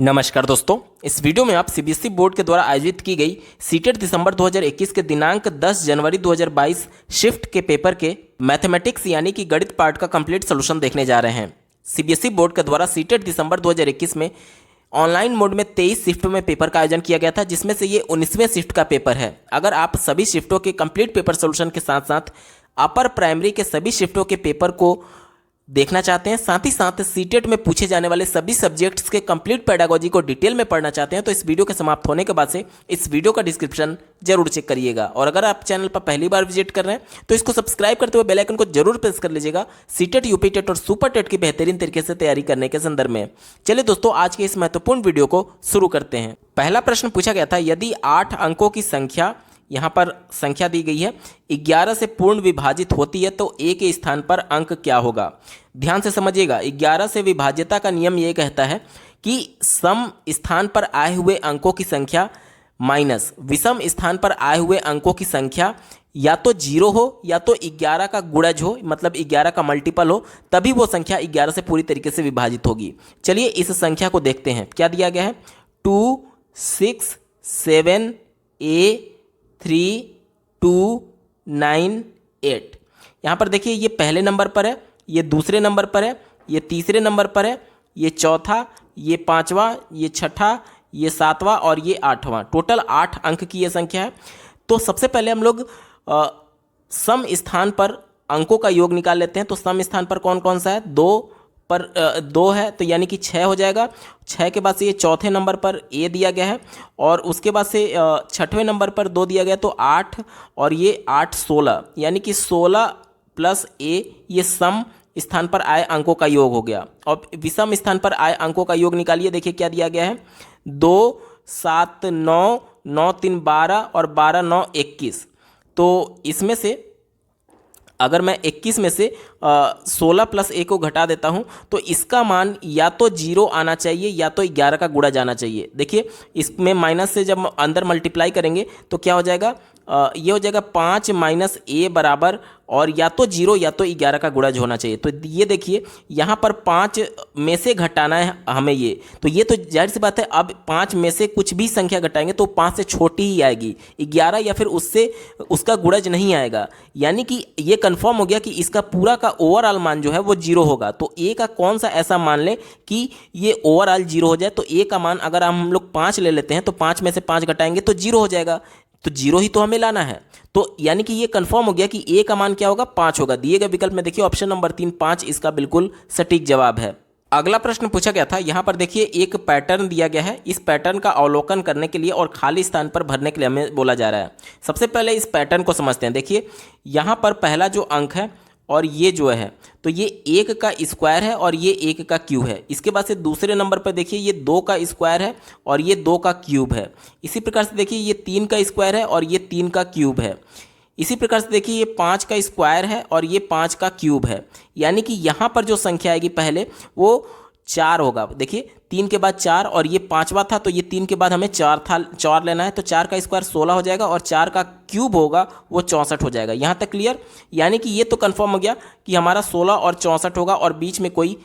नमस्कार दोस्तों, इस वीडियो में आप सीबीएसई बोर्ड के द्वारा आयोजित की गई सीटेट दिसंबर 2021 के दिनांक 10 जनवरी 2022 शिफ्ट के पेपर के मैथमेटिक्स यानी कि गणित पार्ट का कंप्लीट सॉल्यूशन देखने जा रहे हैं। सीबीएसई बोर्ड के द्वारा सीटेट दिसंबर 2021 में ऑनलाइन मोड में 23 शिफ्टों में पेपर का आयोजन किया गया था, जिसमें से ये 19वें शिफ्ट का पेपर है। अगर आप सभी शिफ्टों के कंप्लीट पेपर सॉल्यूशन के साथ साथ अपर प्राइमरी के सभी शिफ्टों के पेपर को देखना चाहते हैं, साथ ही साथ सीटेट में पूछे जाने वाले सभी सब्जेक्ट्स के कंप्लीट पेडागोजी को डिटेल में पढ़ना चाहते हैं, तो इस वीडियो के समाप्त होने के बाद से इस वीडियो का डिस्क्रिप्शन जरूर चेक करिएगा। और अगर आप चैनल पर पहली बार विजिट कर रहे हैं तो इसको सब्सक्राइब करते हुए बेल आइकन को जरूर प्रेस कर लीजिएगा, सीटेट, यूपी टेट और सुपर टेट की बेहतरीन तरीके से तैयारी करने के संदर्भ में। चलिए दोस्तों, आज के इस महत्वपूर्ण वीडियो को शुरू करते हैं। पहला प्रश्न पूछा गया था, यदि 8 अंकों की संख्या, यहाँ पर संख्या दी गई है, 11 से पूर्ण विभाजित होती है तो ए के स्थान पर अंक क्या होगा। ध्यान से समझिएगा, 11 से विभाज्यता का नियम ये कहता है कि सम स्थान पर आए हुए अंकों की संख्या माइनस विषम स्थान पर आए हुए अंकों की संख्या या तो 0 हो या तो 11 का गुणज हो, मतलब 11 का मल्टीपल हो, तभी वो संख्या 11 से पूरी तरीके से विभाजित होगी। चलिए इस संख्या को देखते हैं। क्या दिया गया है, 2 6 7 3 2 9 8। यहाँ पर देखिए, ये पहले नंबर पर है, ये दूसरे नंबर पर है, ये तीसरे नंबर पर है, ये चौथा, ये पांचवा, ये छठा, ये सातवां और ये आठवां। टोटल 8 अंक की ये संख्या है। तो सबसे पहले हम लोग सम स्थान पर अंकों का योग निकाल लेते हैं। तो सम स्थान पर कौन कौन सा है, 2 पर 2 है, तो यानी कि 6 हो जाएगा। 6 के बाद से ये चौथे नंबर पर ए दिया गया है और उसके बाद से छठवें नंबर पर 2 दिया गया, तो 8 और ये 8 16, यानी कि 16 प्लस ए, ये सम स्थान पर आए अंकों का योग हो गया। और विषम स्थान पर आए अंकों का योग निकालिए। देखिए क्या दिया गया है, 2 7 9 9 3 12 और 12 9 21। तो इसमें से अगर मैं 21 में से 16 प्लस ए को घटा देता हूं तो इसका मान या तो 0 आना चाहिए या तो 11 का गुणा जाना चाहिए। देखिए इसमें माइनस से जब अंदर मल्टीप्लाई करेंगे तो क्या हो जाएगा, ये हो जाएगा 5 माइनस ए बराबर, और या तो 0 या तो 11 का गुणज होना चाहिए। तो ये देखिए यहाँ पर 5 में से घटाना है हमें ये, तो ये तो जाहिर सी बात है, अब 5 में से कुछ भी संख्या घटाएंगे तो 5 से छोटी ही आएगी, 11 या फिर उससे उसका गुणज नहीं आएगा। यानी कि ये कंफर्म हो गया कि इसका पूरा का ओवरऑल मान जो है वो 0 होगा। तो ए का कौन सा ऐसा मान ले कि ये ओवरऑल 0 हो जाए। तो ए का मान अगर हम लोग 5 ले लेते हैं तो 5 में से 5 घटाएंगे तो 0 हो जाएगा, तो 0 ही तो हमें लाना है। तो यानी कि ये कंफर्म हो गया कि ए का मान क्या होगा, 5 होगा। दिए गए विकल्प में देखिए ऑप्शन नंबर 3 5 इसका बिल्कुल सटीक जवाब है। अगला प्रश्न पूछा गया था, यहाँ पर देखिए एक पैटर्न दिया गया है। इस पैटर्न का अवलोकन करने के लिए और खाली स्थान पर भरने के लिए हमें बोला जा रहा है। सबसे पहले इस पैटर्न को समझते हैं। देखिए यहाँ पर पहला जो अंक है और ये जो है, तो ये 1 का स्क्वायर है और ये 1 का क्यूब है। इसके बाद से दूसरे नंबर पर देखिए ये 2 का स्क्वायर है और ये 2 का क्यूब है। इसी प्रकार से देखिए ये 3 का स्क्वायर है और ये 3 का क्यूब है। इसी प्रकार से देखिए ये 5 का स्क्वायर है और ये 5 का क्यूब है। यानी कि यहाँ पर जो संख्या आएगी पहले वो 4 होगा। देखिए 3 के बाद 4 और ये 5वां था, तो ये 3 के बाद हमें 4 लेना है, तो 4 का स्क्वायर 16 हो जाएगा और 4 का क्यूब होगा वो 64 हो जाएगा। यहाँ तक क्लियर। यानी कि ये तो कंफर्म हो गया कि हमारा 16 और 64 होगा और बीच में कोई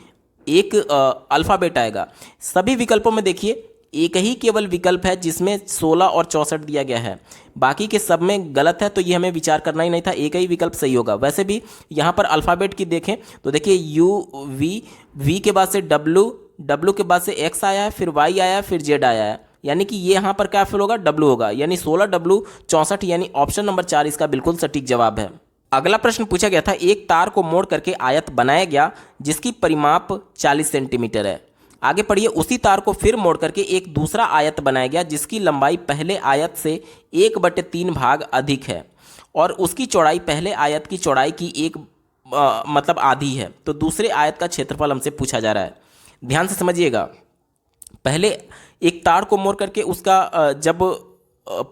एक अल्फ़ाबेट आएगा। सभी विकल्पों में देखिए एक ही केवल विकल्प है जिसमें 16 और 64 दिया गया है, बाकी के सब में गलत है, तो ये हमें विचार करना ही नहीं था, एक ही विकल्प सही होगा। वैसे भी यहाँ पर अल्फ़ाबेट की देखें तो देखिए यू वी के बाद से डब्ल्यू के बाद से एक्स आया है, फिर वाई आया है, फिर जेड आया है। यानी कि ये यहाँ पर क्या फिल होगा, डब्ल्यू होगा। यानी 16 डब्ल्यू 64, यानी ऑप्शन नंबर 4 इसका बिल्कुल सटीक जवाब है। अगला प्रश्न पूछा गया था, एक तार को मोड़ करके आयत बनाया गया जिसकी परिमाप 40 सेंटीमीटर है। आगे पढ़िए, उसी तार को फिर मोड़ करके एक दूसरा आयत बनाया गया जिसकी लंबाई पहले आयत से 1/3 भाग अधिक है और उसकी चौड़ाई पहले आयत की चौड़ाई की मतलब आधी है। तो दूसरे आयत का क्षेत्रफल हमसे पूछा जा रहा है। ध्यान से समझिएगा, पहले एक तार को मोड़ करके उसका जब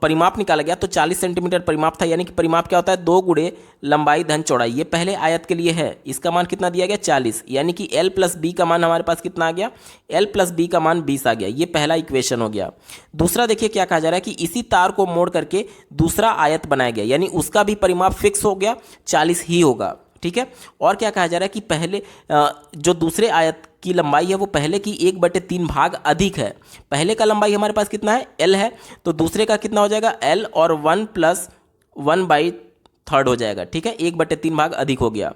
परिमाप निकाला गया तो 40 सेंटीमीटर परिमाप था। यानी कि परिमाप क्या होता है, 2 गुणे लंबाई धन चौड़ाई। ये पहले आयत के लिए है, इसका मान कितना दिया गया, 40। यानी कि l प्लस बी का मान हमारे पास कितना आ गया, l प्लस बी का मान 20 आ गया। ये पहला इक्वेशन हो गया। दूसरा देखिए क्या कहा जा रहा है कि इसी तार को मोड़ करके दूसरा आयत बनाया गया, यानी उसका भी परिमाप फिक्स हो गया, 40 ही होगा। ठीक है। और क्या कहा जा रहा है कि पहले जो दूसरे आयत की लंबाई है वो पहले की 1/3 भाग अधिक है। पहले का लंबाई हमारे पास कितना है, L है, तो दूसरे का कितना हो जाएगा, L और 1 + 1/3 हो जाएगा। ठीक है, 1/3 भाग अधिक हो गया।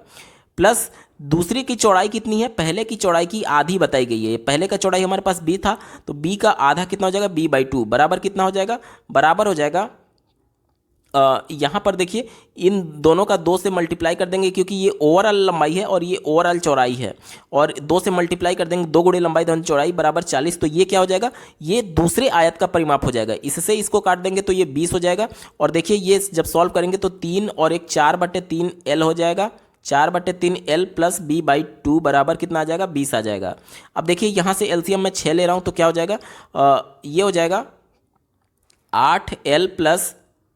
प्लस दूसरी की चौड़ाई कितनी है, पहले की चौड़ाई की आधी बताई गई है। पहले का चौड़ाई हमारे पास b था, तो b का आधा कितना हो जाएगा, b/2 बराबर कितना हो जाएगा, बराबर हो जाएगा यहाँ पर देखिए इन दोनों का 2 से मल्टीप्लाई कर देंगे, क्योंकि ये ओवरऑल लंबाई है और ये ओवरऑल चौड़ाई है, और 2 से मल्टीप्लाई कर देंगे, 2 गुणे लंबाई धन चौड़ाई बराबर 40। तो ये क्या हो जाएगा, ये दूसरे आयत का परिमाप हो जाएगा। इससे इसको काट देंगे तो ये 20 हो जाएगा। और देखिए ये जब सॉल्व करेंगे तो 3 और 1 4/3 L हो जाएगा, 4/3 L + b/2 बराबर कितना आ जाएगा, 20 आ जाएगा। अब देखिए यहाँ से एलसीएम में 6 ले रहा हूँ तो क्या हो जाएगा, ये हो जाएगा 8L +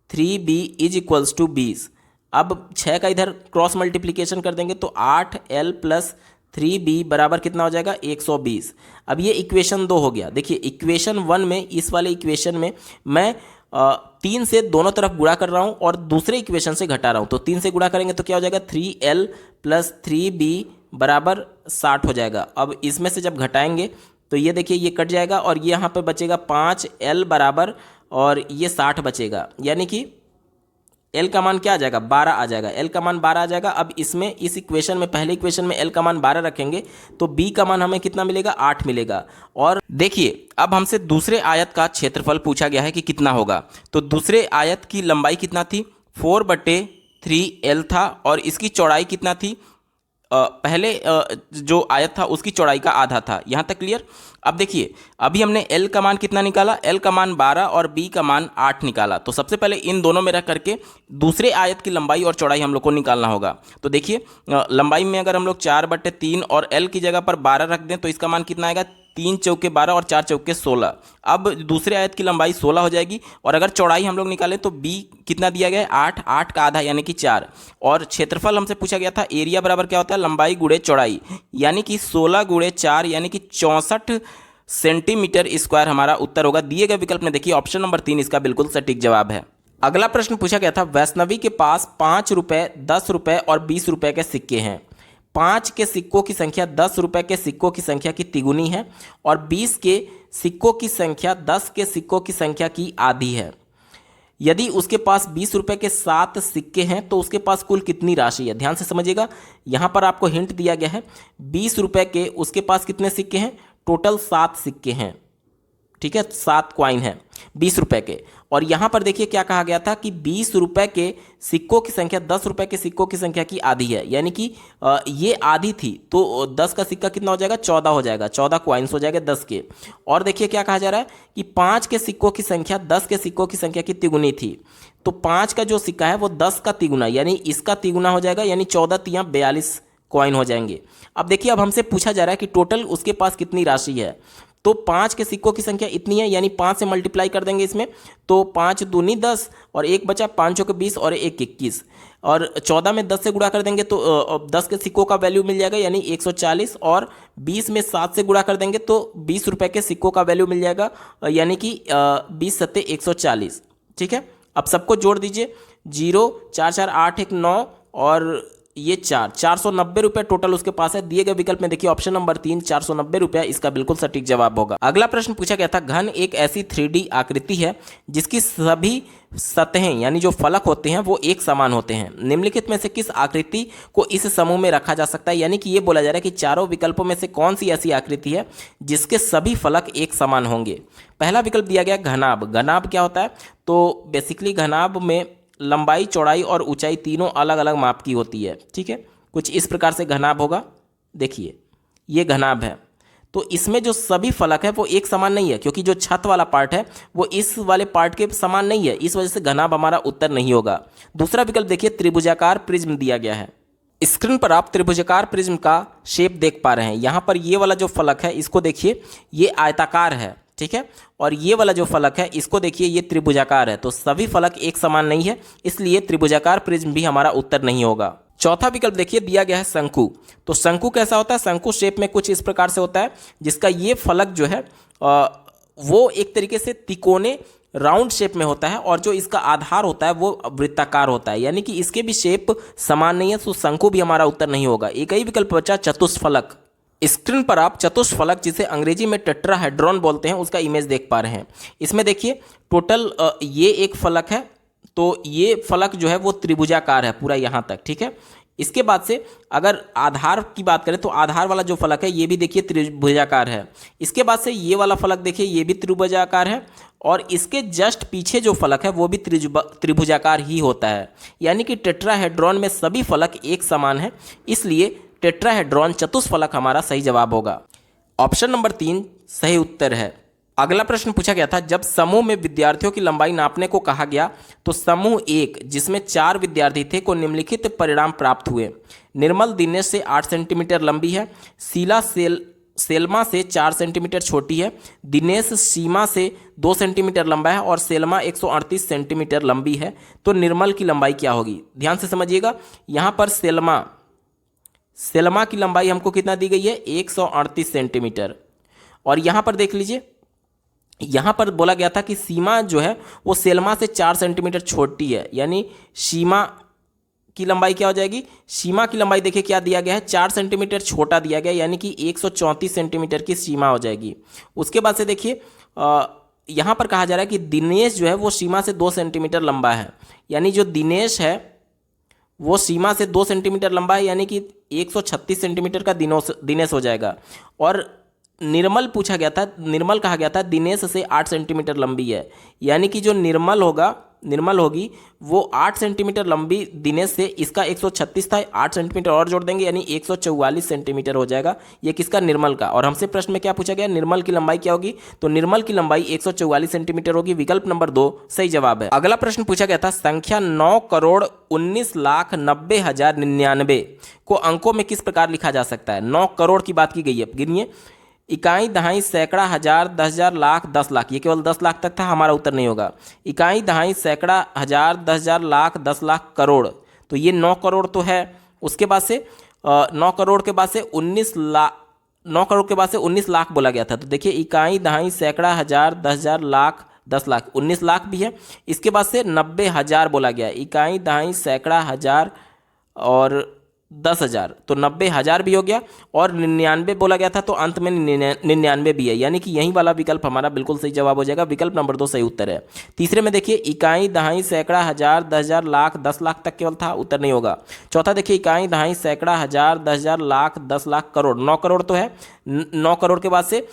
3b = 20। अब 6 का इधर क्रॉस मल्टीप्लिकेशन कर देंगे तो 8L + 3b बराबर कितना हो जाएगा, 120। अब ये इक्वेशन 2 हो गया। देखिए इक्वेशन 1 में, इस वाले इक्वेशन में मैं 3 से दोनों तरफ गुणा कर रहा हूँ और दूसरे इक्वेशन से घटा रहा हूँ। तो 3 से गुणा करेंगे तो क्या हो जाएगा, 3L + 3b बराबर 60 हो जाएगा। अब इसमें से जब घटाएंगे तो ये देखिए ये कट जाएगा और ये यहाँ पे बचेगा 5L बराबर, और ये 60 बचेगा, यानी कि L का मान क्या आ जाएगा, 12 आ जाएगा। L का मान 12 आ जाएगा। अब इसमें इस इक्वेशन में, पहले इक्वेशन में L का मान 12 रखेंगे तो B का मान हमें कितना मिलेगा, 8 मिलेगा। और देखिए अब हमसे दूसरे आयत का क्षेत्रफल पूछा गया है कि कितना होगा। तो दूसरे आयत की लंबाई कितना थी, 4/3 L था, और इसकी चौड़ाई कितना थी, पहले जो आयत था उसकी चौड़ाई का आधा था। यहाँ तक क्लियर। अब देखिए अभी हमने L का मान कितना निकाला, L का मान 12 और B का मान 8 निकाला। तो सबसे पहले इन दोनों में रख करके दूसरे आयत की लंबाई और चौड़ाई हम लोग को निकालना होगा। तो देखिए लंबाई में अगर हम लोग 4/3 और L की जगह पर 12 रख दें तो इसका मान कितना आएगा, 3 चौके 12 और 4 चौके 16। अब दूसरे आयत की लंबाई 16 हो जाएगी, और अगर चौड़ाई हम लोग निकालें तो B कितना दिया गया है, 8, 8 का आधा यानी कि 4। और क्षेत्रफल हमसे पूछा गया था, एरिया बराबर क्या होता है, लंबाई गुणे चौड़ाई, यानी कि 16 × 4 यानी कि 64 सेंटीमीटर स्क्वायर हमारा उत्तर होगा। दिए गए विकल्प में देखिए ऑप्शन नंबर 3 इसका बिल्कुल सटीक जवाब है। अगला प्रश्न पूछा गया था, वैष्णवी के पास 5 रुपये, 10 रुपये और 20 रुपये के सिक्के हैं। 5 के सिक्कों की संख्या 10 रुपये के सिक्कों की संख्या की तिगुनी है, और 20 के सिक्कों की संख्या 10 के सिक्कों की संख्या की आधी है। यदि उसके पास 20 रुपये के 7 सिक्के हैं तो उसके पास कुल कितनी राशि है। ध्यान से समझिएगा, यहाँ पर आपको हिंट दिया गया है, 20 रुपये के उसके पास कितने सिक्के हैं, टोटल 7 सिक्के हैं। ठीक है, 7 कॉइन है 20 रुपये के। और यहाँ पर देखिए क्या कहा गया था कि 20 रुपये के सिक्कों की संख्या 10 रुपये के सिक्कों की संख्या की आधी है, यानी कि ये आधी थी तो 10 का सिक्का कितना हो जाएगा, 14 हो जाएगा, 14 कॉइन्स हो जाएगा 10 के। और देखिए क्या कहा जा रहा है कि 5 के सिक्कों की संख्या 10 के सिक्कों की संख्या की तिगुनी थी। तो 5 का जो सिक्का है वो 10 का तिगुना, यानी इसका तिगुना हो जाएगा, यानी 14 तियाँ 42 कॉइन हो जाएंगे। अब देखिए अब हमसे पूछा जा रहा है कि टोटल उसके पास कितनी राशि है। तो 5 के सिक्कों की संख्या इतनी है, यानी 5 से मल्टीप्लाई कर देंगे इसमें, तो 5 दूनी 10 और 1 बचा, 5 चौके 20 और 1 21, और 14 में 10 से गुणा कर देंगे तो 10 के सिक्कों का वैल्यू मिल जाएगा, यानी 140, और 20 में 7 से गुणा कर देंगे तो 20 रुपये के सिक्कों का वैल्यू मिल जाएगा, यानी कि 20 सत्ते 140। ठीक है, अब सबको जोड़ दीजिए, 0 4 4 8 1 9 और ये 490 रुपये टोटल उसके पास है। दिए गए विकल्प में देखिए ऑप्शन नंबर 3 490 रुपये इसका बिल्कुल सटीक जवाब होगा। अगला प्रश्न पूछा गया था, घन एक ऐसी 3D आकृति है जिसकी सभी सतहें यानी जो फलक होते हैं वो एक समान होते हैं। निम्नलिखित में से किस आकृति को इस समूह में रखा जा सकता है। यानी कि ये बोला जा रहा है कि चारों विकल्पों में से कौन सी ऐसी आकृति है जिसके सभी फलक एक समान होंगे। पहला विकल्प दिया गया घनाभ। घनाभ क्या होता है, तो बेसिकली घनाभ में लंबाई, चौड़ाई और ऊंचाई तीनों अलग अलग माप की होती है। ठीक है, कुछ इस प्रकार से घनाभ होगा। देखिए ये घनाभ है, तो इसमें जो सभी फलक है वो एक समान नहीं है, क्योंकि जो छत वाला पार्ट है वो इस वाले पार्ट के समान नहीं है, इस वजह से घनाभ हमारा उत्तर नहीं होगा। दूसरा विकल्प देखिए, त्रिभुजाकार प्रिज्म दिया गया है। स्क्रीन पर आप त्रिभुजाकार प्रिज्म का शेप देख पा रहे हैं। यहाँ पर ये वाला जो फलक है इसको देखिए, ये आयताकार है। ठीक है, और ये वाला जो फलक है इसको देखिए, ये त्रिभुजाकार है। तो सभी फलक एक समान नहीं है, इसलिए त्रिभुजाकार प्रिज्म भी हमारा उत्तर नहीं होगा। चौथा विकल्प देखिए, दिया गया है शंकु। तो शंकु कैसा होता है, शंकु शेप में कुछ इस प्रकार से होता है, जिसका ये फलक जो है वो एक तरीके से तिकोने राउंड शेप में होता है, और जो इसका आधार होता है वो वृत्ताकार होता है, यानी कि इसके भी शेप समान नहीं है, तो शंकु भी हमारा उत्तर नहीं होगा। एक ही विकल्प बचा चतुष्फलक। स्क्रीन पर आप चतुष्फलक, जिसे अंग्रेजी में टेट्राहेड्रॉन बोलते हैं, उसका इमेज देख पा रहे हैं। इसमें देखिए टोटल ये एक फलक है, तो ये फलक जो है वो त्रिभुजाकार है पूरा यहाँ तक, ठीक है। इसके बाद से अगर आधार की बात करें तो आधार वाला जो फलक है ये भी देखिए त्रिभुजाकार है। इसके बाद से ये वाला फलक देखिए ये भी त्रिभुजाकार है, और इसके जस्ट पीछे जो फलक है वो भी त्रिभुजाकार ही होता है। यानी कि टेट्राहेड्रॉन में सभी फलक एक समान है, इसलिए टेट्राहेड्रॉन चतुष्फलक हमारा सही जवाब होगा। ऑप्शन नंबर 3 सही उत्तर है। अगला प्रश्न पूछा गया था, जब समूह में विद्यार्थियों की लंबाई नापने को कहा गया तो समूह 1 जिसमें 4 विद्यार्थी थे को निम्नलिखित परिणाम प्राप्त हुए। निर्मल दिनेश से 8 सेंटीमीटर लंबी है, शीला सेल्मा से 4 सेंटीमीटर छोटी है, दिनेश सीमा से 2 सेंटीमीटर लंबा है और सेल्मा 138 सेंटीमीटर लंबी है। तो निर्मल की लंबाई क्या होगी? ध्यान से समझिएगा। यहाँ पर सेल्मा की लंबाई हमको कितना दी गई है? 138 सेंटीमीटर। और यहाँ पर देख लीजिए, यहाँ पर बोला गया था कि सीमा जो है वो सेल्मा से 4 सेंटीमीटर छोटी है, यानी सीमा की लंबाई क्या हो जाएगी? सीमा की लंबाई देखिए क्या दिया गया है, 4 सेंटीमीटर छोटा दिया गया, यानी कि 134 सेंटीमीटर की सीमा हो जाएगी। उसके बाद से देखिए यहाँ पर कहा जा रहा है कि दिनेश जो है वो सीमा से 2 सेंटीमीटर लंबा है, यानी जो दिनेश है वो सीमा से 2 सेंटीमीटर लंबा है, यानी कि 136 सेंटीमीटर का दिनेश हो जाएगा। और निर्मल पूछा गया था, निर्मल कहा गया था दिनेश से 8 सेंटीमीटर लंबी है, यानी कि जो निर्मल होगी वो 8 सेंटीमीटर लंबी दिनेश से, इसका 136 था, 8 सेंटीमीटर और जोड़ देंगे यानी 144 सेंटीमीटर हो जाएगा। ये किसका? निर्मल का। और हमसे प्रश्न में क्या पूछा गया? निर्मल की लंबाई क्या होगी? तो निर्मल की लंबाई 144 सेंटीमीटर होगी। विकल्प नंबर 2 सही जवाब है। अगला प्रश्न पूछा गया था, संख्या 9,19,90,099 को अंकों में किस प्रकार लिखा जा सकता है? 9 करोड़ की बात की गई है, गिनिए। इकाई, दहाई, सैकड़ा, हजार, 10,000, लाख, 10 लाख। ये केवल 10 लाख तक था, हमारा उत्तर नहीं होगा। इकाई, दहाई, सैकड़ा, हजार, 10,000, लाख, 10 लाख, करोड़, तो ये 9 करोड़ तो है। उसके बाद से 9 करोड़ के बाद से 19 लाख, 9 करोड़ के बाद से 19 लाख बोला गया था। तो देखिए इकाई, दहाई, सैकड़ा, हजार, 10,000, लाख, 10 लाख, 19 लाख भी है। इसके बाद से 90,000 बोला गया। इकाई, दहाई, सैकड़ा, हजार और 10,000, तो 90,000 भी हो गया। और 99 बोला गया था, तो अंत में 99 भी है, यानी कि यही वाला विकल्प हमारा बिल्कुल सही जवाब हो जाएगा। विकल्प नंबर 2 सही उत्तर है। तीसरे में देखिए इकाई, दहाई, सैकड़ा, हजार, 10,000, लाख, 10 लाख तक केवल था, उत्तर नहीं होगा। चौथा देखिए इकाई, दहाई, सैकड़ा, हजार, 10,000, लाख, 10 लाख, करोड़। 9 करोड़ तो है, 9 करोड़ के बाद से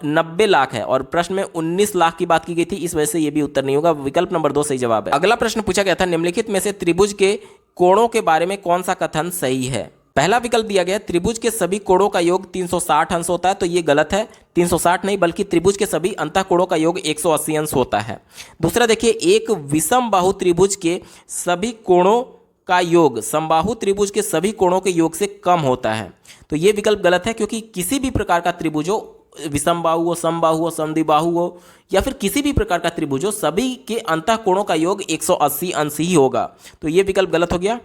90 लाख है, और प्रश्न में 19 लाख की बात की गई थी, इस वजह से ये भी उत्तर नहीं होगा। विकल्प नंबर 2 सही जवाब है। अगला प्रश्न पूछा गया था, निम्नलिखित में से त्रिभुज के कोणों के बारे में कौन सा कथन सही है? पहला विकल्प दिया गया, त्रिभुज के सभी कोणों का योग 360 अंश होता है, तो ये गलत है। 360 नहीं, बल्कि त्रिभुज के सभी अंतःकोणों का योग 180 अंश होता है। दूसरा देखिए, एक विषम बाहु त्रिभुज के सभी कोणों का योग समबाहु त्रिभुज के सभी कोणों के योग से कम होता है, तो ये विकल्प गलत है, क्योंकि किसी भी प्रकार का त्रिभुज हो, विषम बाहु हो, समबाहु हो, समद्विबाहु हो, या फिर किसी भी प्रकार का त्रिभुज हो, सभी के अंतःकोणों का योग 180 अंश ही होगा, तो ये विकल्प गलत हो गया।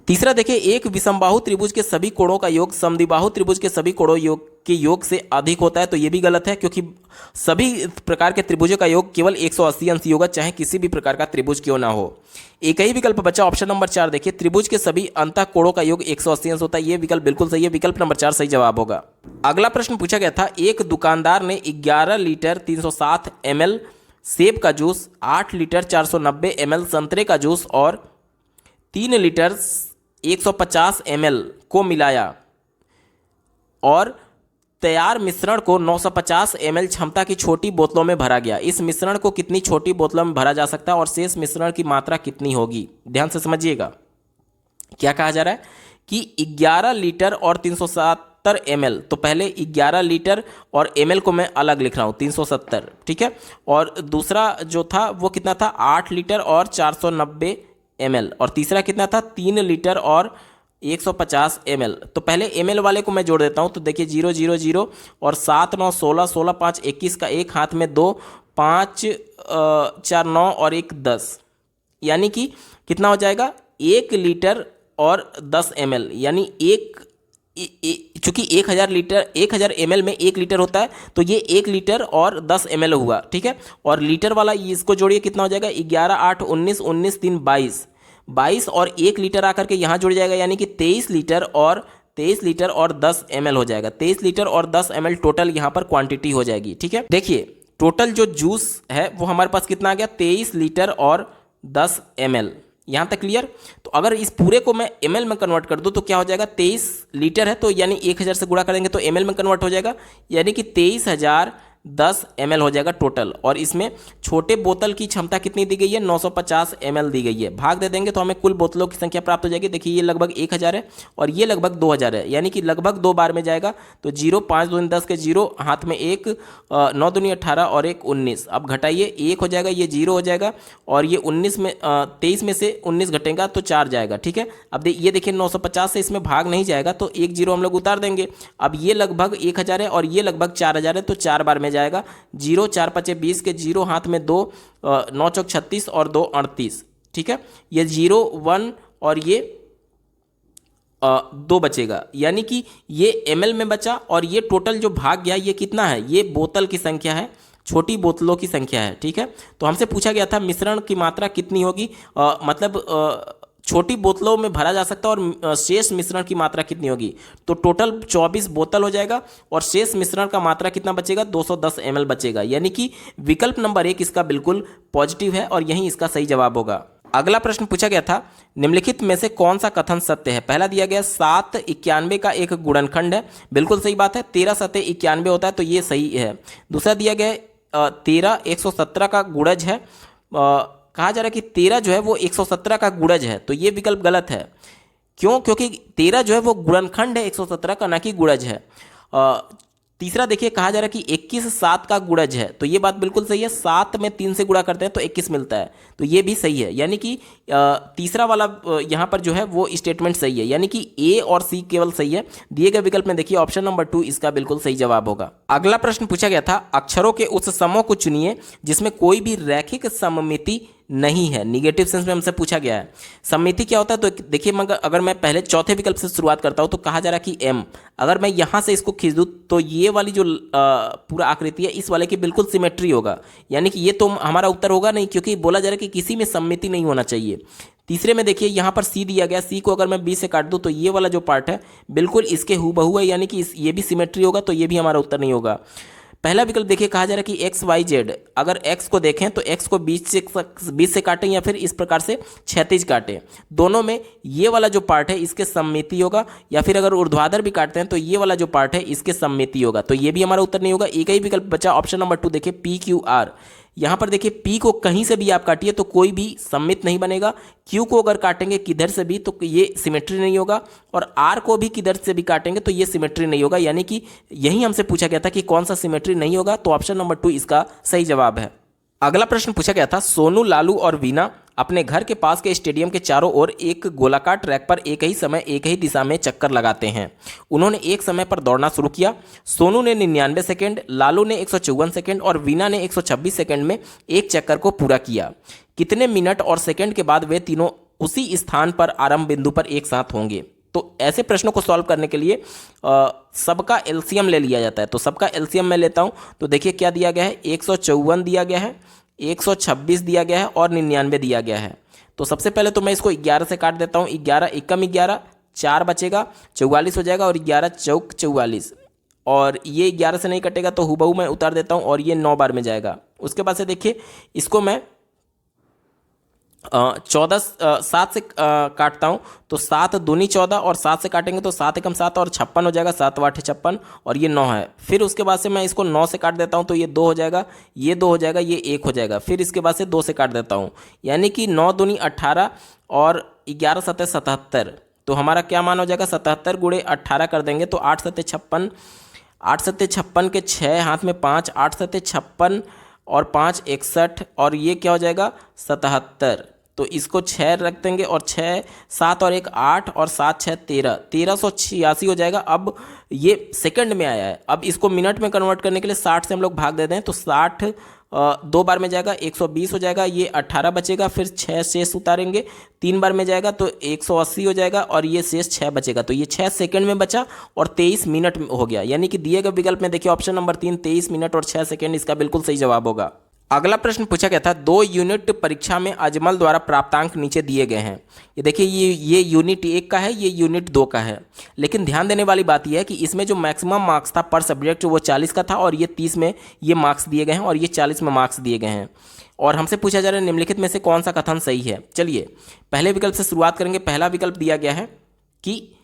तीसरा देखिए, एक विषमबाहु त्रिभुज के सभी कोणों का योग समद्विबाहु त्रिभुज के सभी कोणों के योग से अधिक होता है, तो ये भी गलत है, क्योंकि सभी प्रकार के त्रिभुजों का योग केवल 180 अंश ही होगा, चाहे किसी भी प्रकार का त्रिभुज क्यों ना हो। एक ही विकल्प बचा, ऑप्शन नंबर 4 देखिए, त्रिभुज के सभी अंतःकोणों का योग 180 अंश होता है, ये विकल्प बिल्कुल सही है। विकल्प नंबर 4 सही जवाब होगा। अगला प्रश्न पूछा गया था, एक दुकानदार ने 11 लीटर 307 ml सेब का जूस, 8 लीटर 490 ml संतरे का जूस और 3 लीटर 150 ml को मिलाया और तैयार मिश्रण को 950 ml क्षमता की छोटी बोतलों में भरा गया। इस मिश्रण को कितनी छोटी बोतलों में भरा जा सकता है और शेष मिश्रण की मात्रा कितनी होगी? ध्यान से समझिएगा। क्या कहा जा रहा है कि 11 लीटर और 370 ml, तो पहले 11 लीटर और ml को मैं अलग लिख रहा हूँ, 370, ठीक है। और दूसरा जो था वो कितना था? 8 लीटर और 490 ml, और तीसरा कितना था? 3 लीटर और 150 ml। तो पहले ml वाले को मैं जोड़ देता हूँ, तो देखिए 0 0 0 और 7 9 16 16 5 21 का एक हाथ में 2 5 4 9 और 1 10, यानी कि कितना हो जाएगा? 1 लीटर और 10 ml, यानी चूंकि 1000 ml में 1 लीटर होता है, तो ये 1 लीटर और 10 ml हुआ, ठीक है। और लीटर वाला इसको जोड़िए, कितना हो जाएगा? 11 8 19 19 3 22 और 1 लीटर आकर के यहाँ जुड़ जाएगा, यानी कि 23 लीटर और 23 लीटर और 10 ml हो जाएगा। 23 लीटर और 10 ml टोटल यहाँ पर क्वांटिटी हो जाएगी। ठीक है, देखिए टोटल जो जूस है वो हमारे पास कितना आ गया, 23 लीटर और 10 ml। यहाँ तक क्लियर। तो अगर इस पूरे को मैं ml में कन्वर्ट कर दूँ तो क्या हो जाएगा, 23 लीटर है तो यानी 1000 से गुणा करेंगे तो ml में कन्वर्ट हो जाएगा, यानी कि 23,010 ml हो जाएगा टोटल। और इसमें छोटे बोतल की क्षमता कितनी दी गई है, 950 ml दी गई है। भाग दे देंगे तो हमें कुल बोतलों की संख्या प्राप्त हो जाएगी। देखिए ये लगभग 1000 है और ये लगभग 2000 है, यानी कि लगभग 2 बार में जाएगा। तो 0, 5 दूनी 10 के 0, हाथ में 1, 9 दूनी 18 और 1 19। अब घटाइए, 1 हो जाएगा, ये 0 हो जाएगा और ये 19 में 23 में से 19 घटेगा तो 4 जाएगा। ठीक है, अब ये देखिए 950 से इसमें भाग नहीं जाएगा तो 1 0 हम लोग उतार देंगे। अब ये लगभग 1000 है और ये लगभग 4000 है तो 4 बार में जाएगा। 0, 4 5 20 के 0, हाथ में 2, 9 चौक 36 और 2 38। ठीक है, ये 0 1 और ये 2 बचेगा, यानी कि ये ml में बचा। और ये टोटल जो भाग गया ये कितना है, ये बोतल की संख्या है, छोटी बोतलों की संख्या है। ठीक है, तो हमसे पूछा गया था मिश्रण की मात्रा कितनी होगी, मतलब छोटी बोतलों में भरा जा सकता है और शेष मिश्रण की मात्रा कितनी होगी। तो टोटल 24 बोतल हो जाएगा और शेष मिश्रण का मात्रा कितना बचेगा, 210 ml बचेगा, यानी कि विकल्प नंबर 1 इसका बिल्कुल पॉजिटिव है और यही इसका सही जवाब होगा। अगला प्रश्न पूछा गया था, निम्नलिखित में से कौन सा कथन सत्य है। पहला दिया गया 7 91 का एक गुणनखंड है, बिल्कुल सही बात है। 13 7 91 होता है तो ये सही है। दूसरा दिया गया 13 117 का गुणज है, कहा जा रहा है कि 13 जो है वो 117 का गुणज है, तो ये विकल्प गलत है। क्यों, क्योंकि 13 जो है वो गुणनखंड है 117 का, ना कि गुणज है। तीसरा देखिए कहा जा रहा है कि 21 7 का गुणज है, तो ये बात बिल्कुल सही है। 7 में 3 से गुणा करते हैं तो 21 मिलता है, तो ये भी सही है, यानी कि तीसरा वाला यहाँ पर जो है वो स्टेटमेंट सही है, यानी कि ए और सी केवल सही है। दिए गए विकल्प में देखिए ऑप्शन नंबर 2 इसका बिल्कुल सही जवाब होगा। अगला प्रश्न पूछा गया था, अक्षरों के उस समूह को चुनिए जिसमें कोई भी रैखिक सममिति नहीं है। निगेटिव सेंस में हमसे पूछा गया है सममिति क्या होता है। तो देखिए मगर अगर मैं पहले चौथे विकल्प से शुरुआत करता हूं तो कहा जा रहा है कि एम, अगर मैं यहां से इसको खींच दूं तो ये वाली जो पूरा आकृति है इस वाले की बिल्कुल सिमेट्री होगा, यानी कि ये तो हमारा उत्तर होगा नहीं, क्योंकि बोला जा रहा है कि किसी में सममिति नहीं होना चाहिए। तीसरे में देखिए यहाँ पर सी दिया गया, सी को अगर मैं बी से काट दूं तो ये वाला जो पार्ट है बिल्कुल इसके हूबहू है, यानी कि ये भी सिमेट्री होगा, तो ये भी हमारा उत्तर नहीं होगा। पहला विकल्प देखिए कहा जा रहा है कि एक्स वाई जेड, अगर एक्स को देखें तो एक्स को 20 से काटें या फिर इस प्रकार से क्षैतिज काटें, दोनों में ये वाला जो पार्ट है इसके सममिति होगा, या फिर अगर ऊर्ध्वाधर भी काटते हैं तो ये वाला जो पार्ट है इसके सममिति होगा, तो ये भी हमारा उत्तर नहीं होगा। एक ही विकल्प बचा ऑप्शन नंबर 2 देखिए पी क्यू आर। यहाँ पर देखिए पी को कहीं से भी आप काटिए तो कोई भी सममित नहीं बनेगा, क्यू को अगर काटेंगे किधर से भी तो ये सिमेट्री नहीं होगा, और आर को भी किधर से भी काटेंगे तो ये सिमेट्री नहीं होगा, यानी कि यही हमसे पूछा गया था कि कौन सा सिमेट्री नहीं होगा, तो ऑप्शन नंबर 2 इसका सही जवाब है। अगला प्रश्न पूछा गया था, सोनू लालू और वीना अपने घर के पास के स्टेडियम के चारों ओर एक गोलाकार ट्रैक पर एक ही समय एक ही दिशा में चक्कर लगाते हैं। उन्होंने एक समय पर दौड़ना शुरू किया। सोनू ने 99 सेकंड, लालू ने 154 सेकंड और वीना ने 126 सेकंड में एक चक्कर को पूरा किया। कितने मिनट और सेकंड के बाद वे तीनों उसी स्थान पर आरंभ बिंदु पर एक साथ होंगे। तो ऐसे प्रश्नों को सॉल्व करने के लिए सबका एलसीएम ले लिया जाता है, तो सबका एलसीएम मैं लेता हूं। तो देखिए क्या दिया गया है, 154 दिया गया है, 126 दिया गया है और 99 दिया गया है। तो सबसे पहले तो मैं इसको 11 से काट देता हूँ। 11 एकम 11, 4 बचेगा, 44 हो जाएगा और 11 चौक 44, और ये 11 से नहीं कटेगा तो हुबहू मैं उतार देता हूँ और ये 9 बार में जाएगा। उसके बाद से देखिए इसको मैं 7 से काटता हूँ, तो 7 दूनी 14 और 7 से काटेंगे तो 7 एकम 7 और 56 हो जाएगा, 7 8 56 और ये 9 है। फिर उसके बाद से मैं इसको 9 से काट देता हूँ तो ये 2 हो जाएगा, ये 2 हो जाएगा, ये 1 हो जाएगा। फिर इसके बाद से 2 से काट देता हूँ, यानी कि 9 दूनी 18 और 11 7 77, तो हमारा क्या मान हो जाएगा, 77 गुणे 18 कर देंगे तो 8 7 56, 8 7 56 के 6 हाथ में 5, 8 7 56 और 5 61, और ये क्या हो जाएगा 77। तो इसको 6 रख देंगे और 6 7 और 1 8 और 7 6 13, 1386 हो जाएगा। अब ये सेकंड में आया है, अब इसको मिनट में कन्वर्ट करने के लिए 60 से हम लोग भाग देते हैं तो 60 2 बार में जाएगा, 120 हो जाएगा, ये 18 बचेगा, फिर 6 शेष उतारेंगे, 3 बार में जाएगा तो 180 हो जाएगा और ये शेष 6 बचेगा, तो ये 6 सेकंड में बचा और 23 मिनट हो गया, यानी कि दिए गए विकल्प में देखिए ऑप्शन नंबर 3 23 मिनट और 6 सेकंड इसका बिल्कुल सही जवाब होगा। अगला प्रश्न पूछा गया था 2 यूनिट परीक्षा में अजमल द्वारा प्राप्तांक नीचे दिए गए हैं। ये देखिए ये यूनिट 1 का है, ये यूनिट 2 का है। लेकिन ध्यान देने वाली बात यह है कि इसमें जो मैक्सिमम मार्क्स था पर सब्जेक्ट वो 40 का था और ये 30 में ये मार्क्स दिए गए हैं और ये 40 में मार्क्स दिए गए हैं। और हमसे पूछा जा रहा है निम्नलिखित में से कौन सा कथन सही है। चलिए पहले विकल्प से शुरुआत करेंगे। पहला विकल्प दिया गया है कि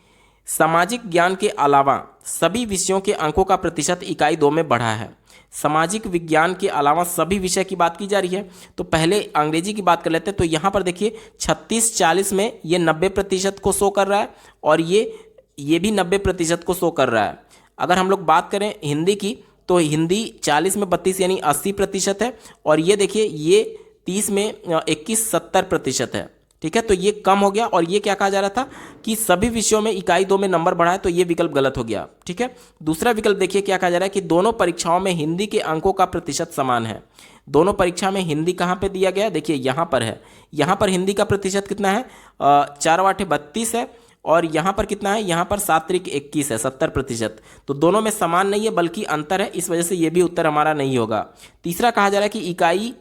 सामाजिक ज्ञान के अलावा सभी विषयों के अंकों का प्रतिशत इकाई 2 में बढ़ा है। सामाजिक विज्ञान के अलावा सभी विषय की बात की जा रही है। तो पहले अंग्रेजी की बात कर लेते हैं। तो यहाँ पर देखिए 36-40 में ये 90% को शो कर रहा है और ये भी 90% को शो कर रहा है। अगर हम लोग बात करें हिंदी की तो हिंदी 40 में 32 यानी 80% है और ये देखिए ये 30 में 21 70% है। ठीक है, तो ये कम हो गया और ये क्या कहा जा रहा था कि सभी विषयों में इकाई 2 में नंबर बढ़ा है, तो ये विकल्प गलत हो गया। ठीक है, दूसरा विकल्प देखिए क्या कहा जा रहा है कि दोनों परीक्षाओं में हिंदी के अंकों का प्रतिशत समान है। दोनों परीक्षा में हिंदी कहाँ पे दिया गया, देखिए यहाँ पर है। यहाँ पर हिंदी का प्रतिशत कितना है, 4 × 8 = 32 है और यहाँ पर कितना है, यहाँ पर 7 × 21 है, 70%। तो दोनों में समान नहीं है बल्कि अंतर है, इस वजह से ये भी उत्तर हमारा नहीं होगा। तीसरा कहा जा रहा है कि इकाई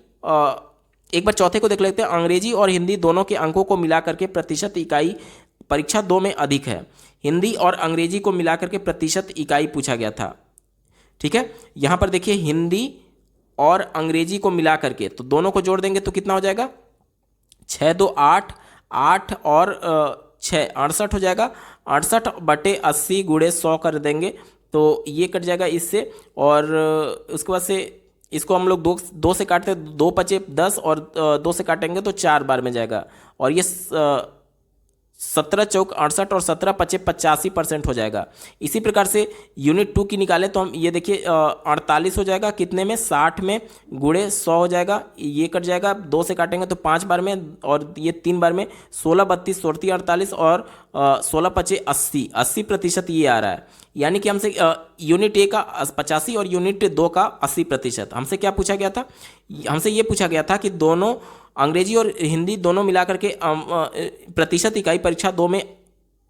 एक बार चौथे को देख लेते हैं। अंग्रेजी और हिंदी दोनों के अंकों को मिलाकर के प्रतिशत इकाई परीक्षा 2 में अधिक है। हिंदी और अंग्रेजी को मिलाकर के प्रतिशत इकाई पूछा गया था। ठीक है, यहाँ पर देखिए हिंदी और अंग्रेजी को मिलाकर के, तो दोनों को जोड़ देंगे तो कितना हो जाएगा, 6 × 2 = 8, 8 और 6 68 हो जाएगा। 68/80 × 100 कर देंगे तो ये कट जाएगा इससे। और उसके बाद से इसको हम लोग दो से काटते हैं, 2 × 5 = 10 और 2 से काटेंगे तो 4 बार में जाएगा। और ये 17 × 4 = 68 और 17 × 5 = 85% हो जाएगा। इसी प्रकार से यूनिट 2 की निकालें तो हम ये देखिए 48 हो जाएगा, कितने में, 60 में × 100 हो जाएगा। ये कट जाएगा, 2 से काटेंगे तो 5 बार में और ये 3 बार में, 16 × 32 = 34 48 और 16 × 5 = 80, 80% ये आ रहा है। यानी कि हमसे यूनिट 1 का 85 और यूनिट 2 का 80%। हमसे क्या पूछा गया था, हमसे ये पूछा गया था कि दोनों अंग्रेजी और हिंदी दोनों मिलाकर के प्रतिशत इकाई परीक्षा 2 में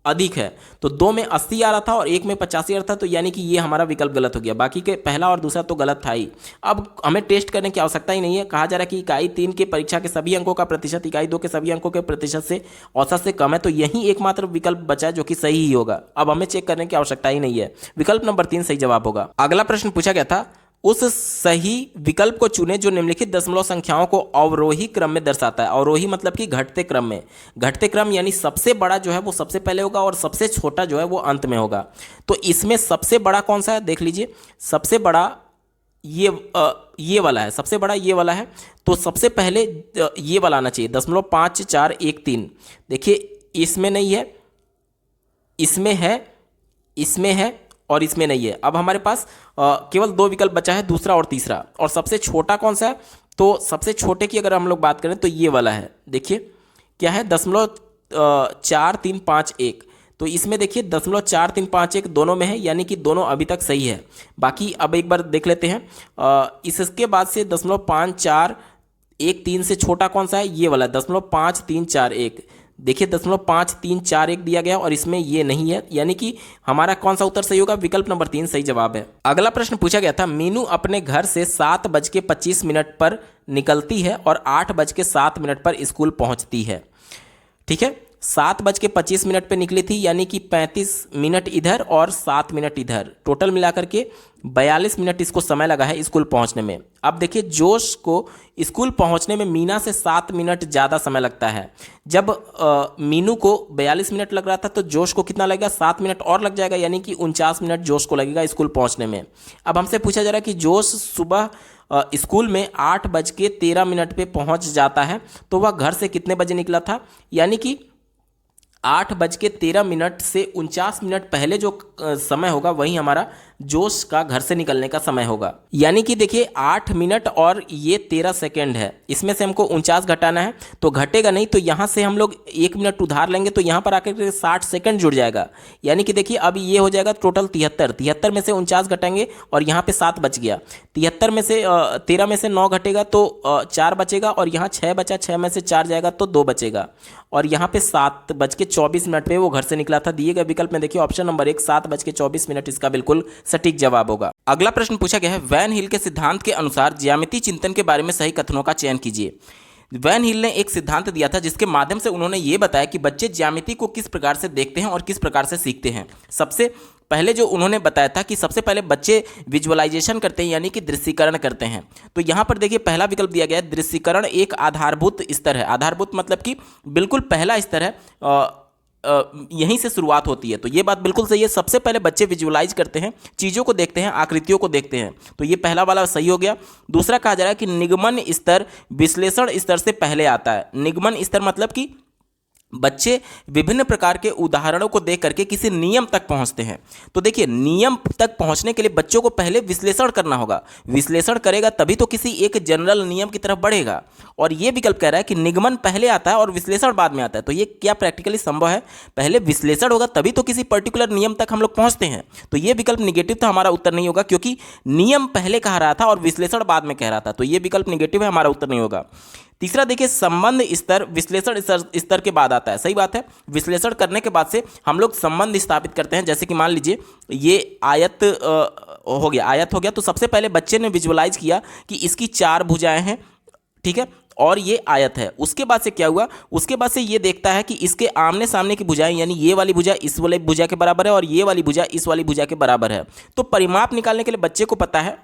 अधिक है। तो 2 में 80 आ रहा था और 1 में 85 आ रहा था, तो यानी कि ये हमारा विकल्प गलत हो गया। बाकी के पहला और दूसरा तो गलत था ही। अब हमें टेस्ट करने की आवश्यकता ही नहीं है। कहा जा रहा है कि इकाई 3 के परीक्षा के सभी अंकों का प्रतिशत इकाई 2 के सभी अंकों के प्रतिशत से औसत से कम है, तो यही एकमात्र विकल्प बचा है जो कि सही ही होगा। अब हमें चेक करने की आवश्यकता ही नहीं है। विकल्प नंबर 3 सही जवाब होगा। अगला प्रश्न पूछा गया था उस सही विकल्प को चुने जो निम्नलिखित दशमलव संख्याओं को अवरोही क्रम में दर्शाता है। अवरोही मतलब कि घटते क्रम में। घटते क्रम यानी सबसे बड़ा जो है वो सबसे पहले होगा और सबसे छोटा जो है वो अंत में होगा। तो इसमें सबसे बड़ा कौन सा है, देख लीजिए। सबसे बड़ा ये वाला है, सबसे बड़ा ये वाला है। तो सबसे पहले ये वाला आना चाहिए, 0.5413। देखिए इसमें नहीं है, इसमें है, इसमें है और इसमें नहीं है। अब हमारे पास केवल 2 विकल्प बचा है, दूसरा और तीसरा। और सबसे छोटा कौन सा है, तो सबसे छोटे की अगर हम लोग बात करें तो ये वाला है। देखिए क्या है, 0.4351। तो इसमें देखिए 0.4351 दोनों में है, यानी कि दोनों अभी तक सही है। बाकी अब एक बार देख लेते हैं। इसके बाद से 0.5413 से छोटा कौन सा है, ये वाला 0.5341। देखिए 0.5341 दिया गया और इसमें ये नहीं है, यानी कि हमारा कौन सा उत्तर सही होगा, विकल्प नंबर 3 सही जवाब है। अगला प्रश्न पूछा गया था मीनू अपने घर से 7:25 पर निकलती है और 8:07 पर स्कूल पहुंचती है। ठीक है, 7:25 पे निकली थी, यानी कि 35 मिनट इधर और 7 मिनट इधर, टोटल मिलाकर के 42 मिनट इसको समय लगा है स्कूल पहुंचने में। अब देखिए जोश को स्कूल पहुंचने में मीना से 7 मिनट ज़्यादा समय लगता है। जब मीनू को 42 मिनट लग रहा था तो जोश को कितना लगेगा, 7 मिनट और लग जाएगा, यानी कि 49 मिनट जोश को लगेगा स्कूल पहुंचने में। अब हमसे पूछा जा रहा है कि जोश सुबह स्कूल में 8:13 पे पहुंच जाता है, तो वह घर से कितने बजे निकला था, यानी कि 8:13 से 49 मिनट पहले जो समय होगा वही हमारा जोश का घर से निकलने का समय होगा। यानी कि देखिए 8 मिनट और ये 13 सेकेंड है, इसमें से हमको 49 घटाना है, तो घटेगा नहीं, तो यहाँ से हम लोग 1 मिनट उधार लेंगे तो यहाँ पर आकर के 60 सेकेंड जुड़ जाएगा। यानी कि देखिए अब ये हो जाएगा टोटल 73 में से 49 घटाएंगे और यहाँ पे 7 बच गया। 73 में से 13 में से 9 घटेगा तो 4 बचेगा और यहाँ 6 बचा, 6 में से 4 जाएगा तो 2 बचेगा और यहाँ पे 7:24 पे वो घर से निकला था। दिए गए विकल्प में देखिए ऑप्शन नंबर 1 7:24 इसका बिल्कुल सटीक जवाब होगा। अगला प्रश्न पूछा गया है, वैन हिल के सिद्धांत के अनुसार ज्यामितीय चिंतन के बारे में सही कथनों का चयन कीजिए। वैन हिल ने एक सिद्धांत दिया था जिसके माध्यम से उन्होंने ये बताया कि बच्चे ज्यामिति को किस प्रकार से देखते हैं और किस प्रकार से सीखते हैं। सबसे पहले जो उन्होंने बताया था कि सबसे पहले बच्चे विजुअलाइजेशन करते हैं, यानी कि दृश्यीकरण करते हैं। तो यहाँ पर देखिए पहला विकल्प दिया गया है, दृश्यीकरण एक आधारभूत स्तर है। आधारभूत मतलब कि बिल्कुल पहला स्तर है, यहीं से शुरुआत होती है। तो ये बात बिल्कुल सही है, सबसे पहले बच्चे विजुअलाइज करते हैं, चीज़ों को देखते हैं, आकृतियों को देखते हैं। तो ये पहला वाला सही हो गया। दूसरा कहा जा रहा है कि निगमन स्तर विश्लेषण स्तर से पहले आता है। निगमन स्तर मतलब कि बच्चे विभिन्न प्रकार के उदाहरणों को देख करके किसी नियम तक पहुंचते हैं। तो देखिए नियम तक पहुंचने के लिए बच्चों को पहले विश्लेषण करना होगा, विश्लेषण करेगा तभी तो किसी एक जनरल नियम की तरफ बढ़ेगा। और ये विकल्प कह रहा है कि निगमन पहले आता है और विश्लेषण बाद में आता है। तो ये क्या प्रैक्टिकली संभव है? पहले विश्लेषण होगा तभी तो किसी पर्टिकुलर नियम तक हम लोग पहुंचते हैं। तो ये विकल्प निगेटिव था, हमारा उत्तर नहीं होगा, क्योंकि नियम पहले कह रहा था और विश्लेषण बाद में कह रहा था। तो ये विकल्प निगेटिव है, हमारा उत्तर नहीं होगा। तीसरा देखिए, संबंध स्तर विश्लेषण स्तर के बाद आता है। सही बात है, विश्लेषण करने के बाद से हम लोग संबंध स्थापित करते हैं। जैसे कि मान लीजिए ये आयत हो गया, तो सबसे पहले बच्चे ने विजुअलाइज किया कि इसकी 4 भुजाएं हैं, ठीक है, और ये आयत है। उसके बाद से क्या हुआ? उसके बाद से ये देखता है कि इसके आमने सामने की भुजाएं, यानी ये वाली भुजा इस वाली भुजा के बराबर है और ये वाली भुजा इस वाली भुजा के बराबर है। तो परिमाप निकालने के लिए बच्चे को पता है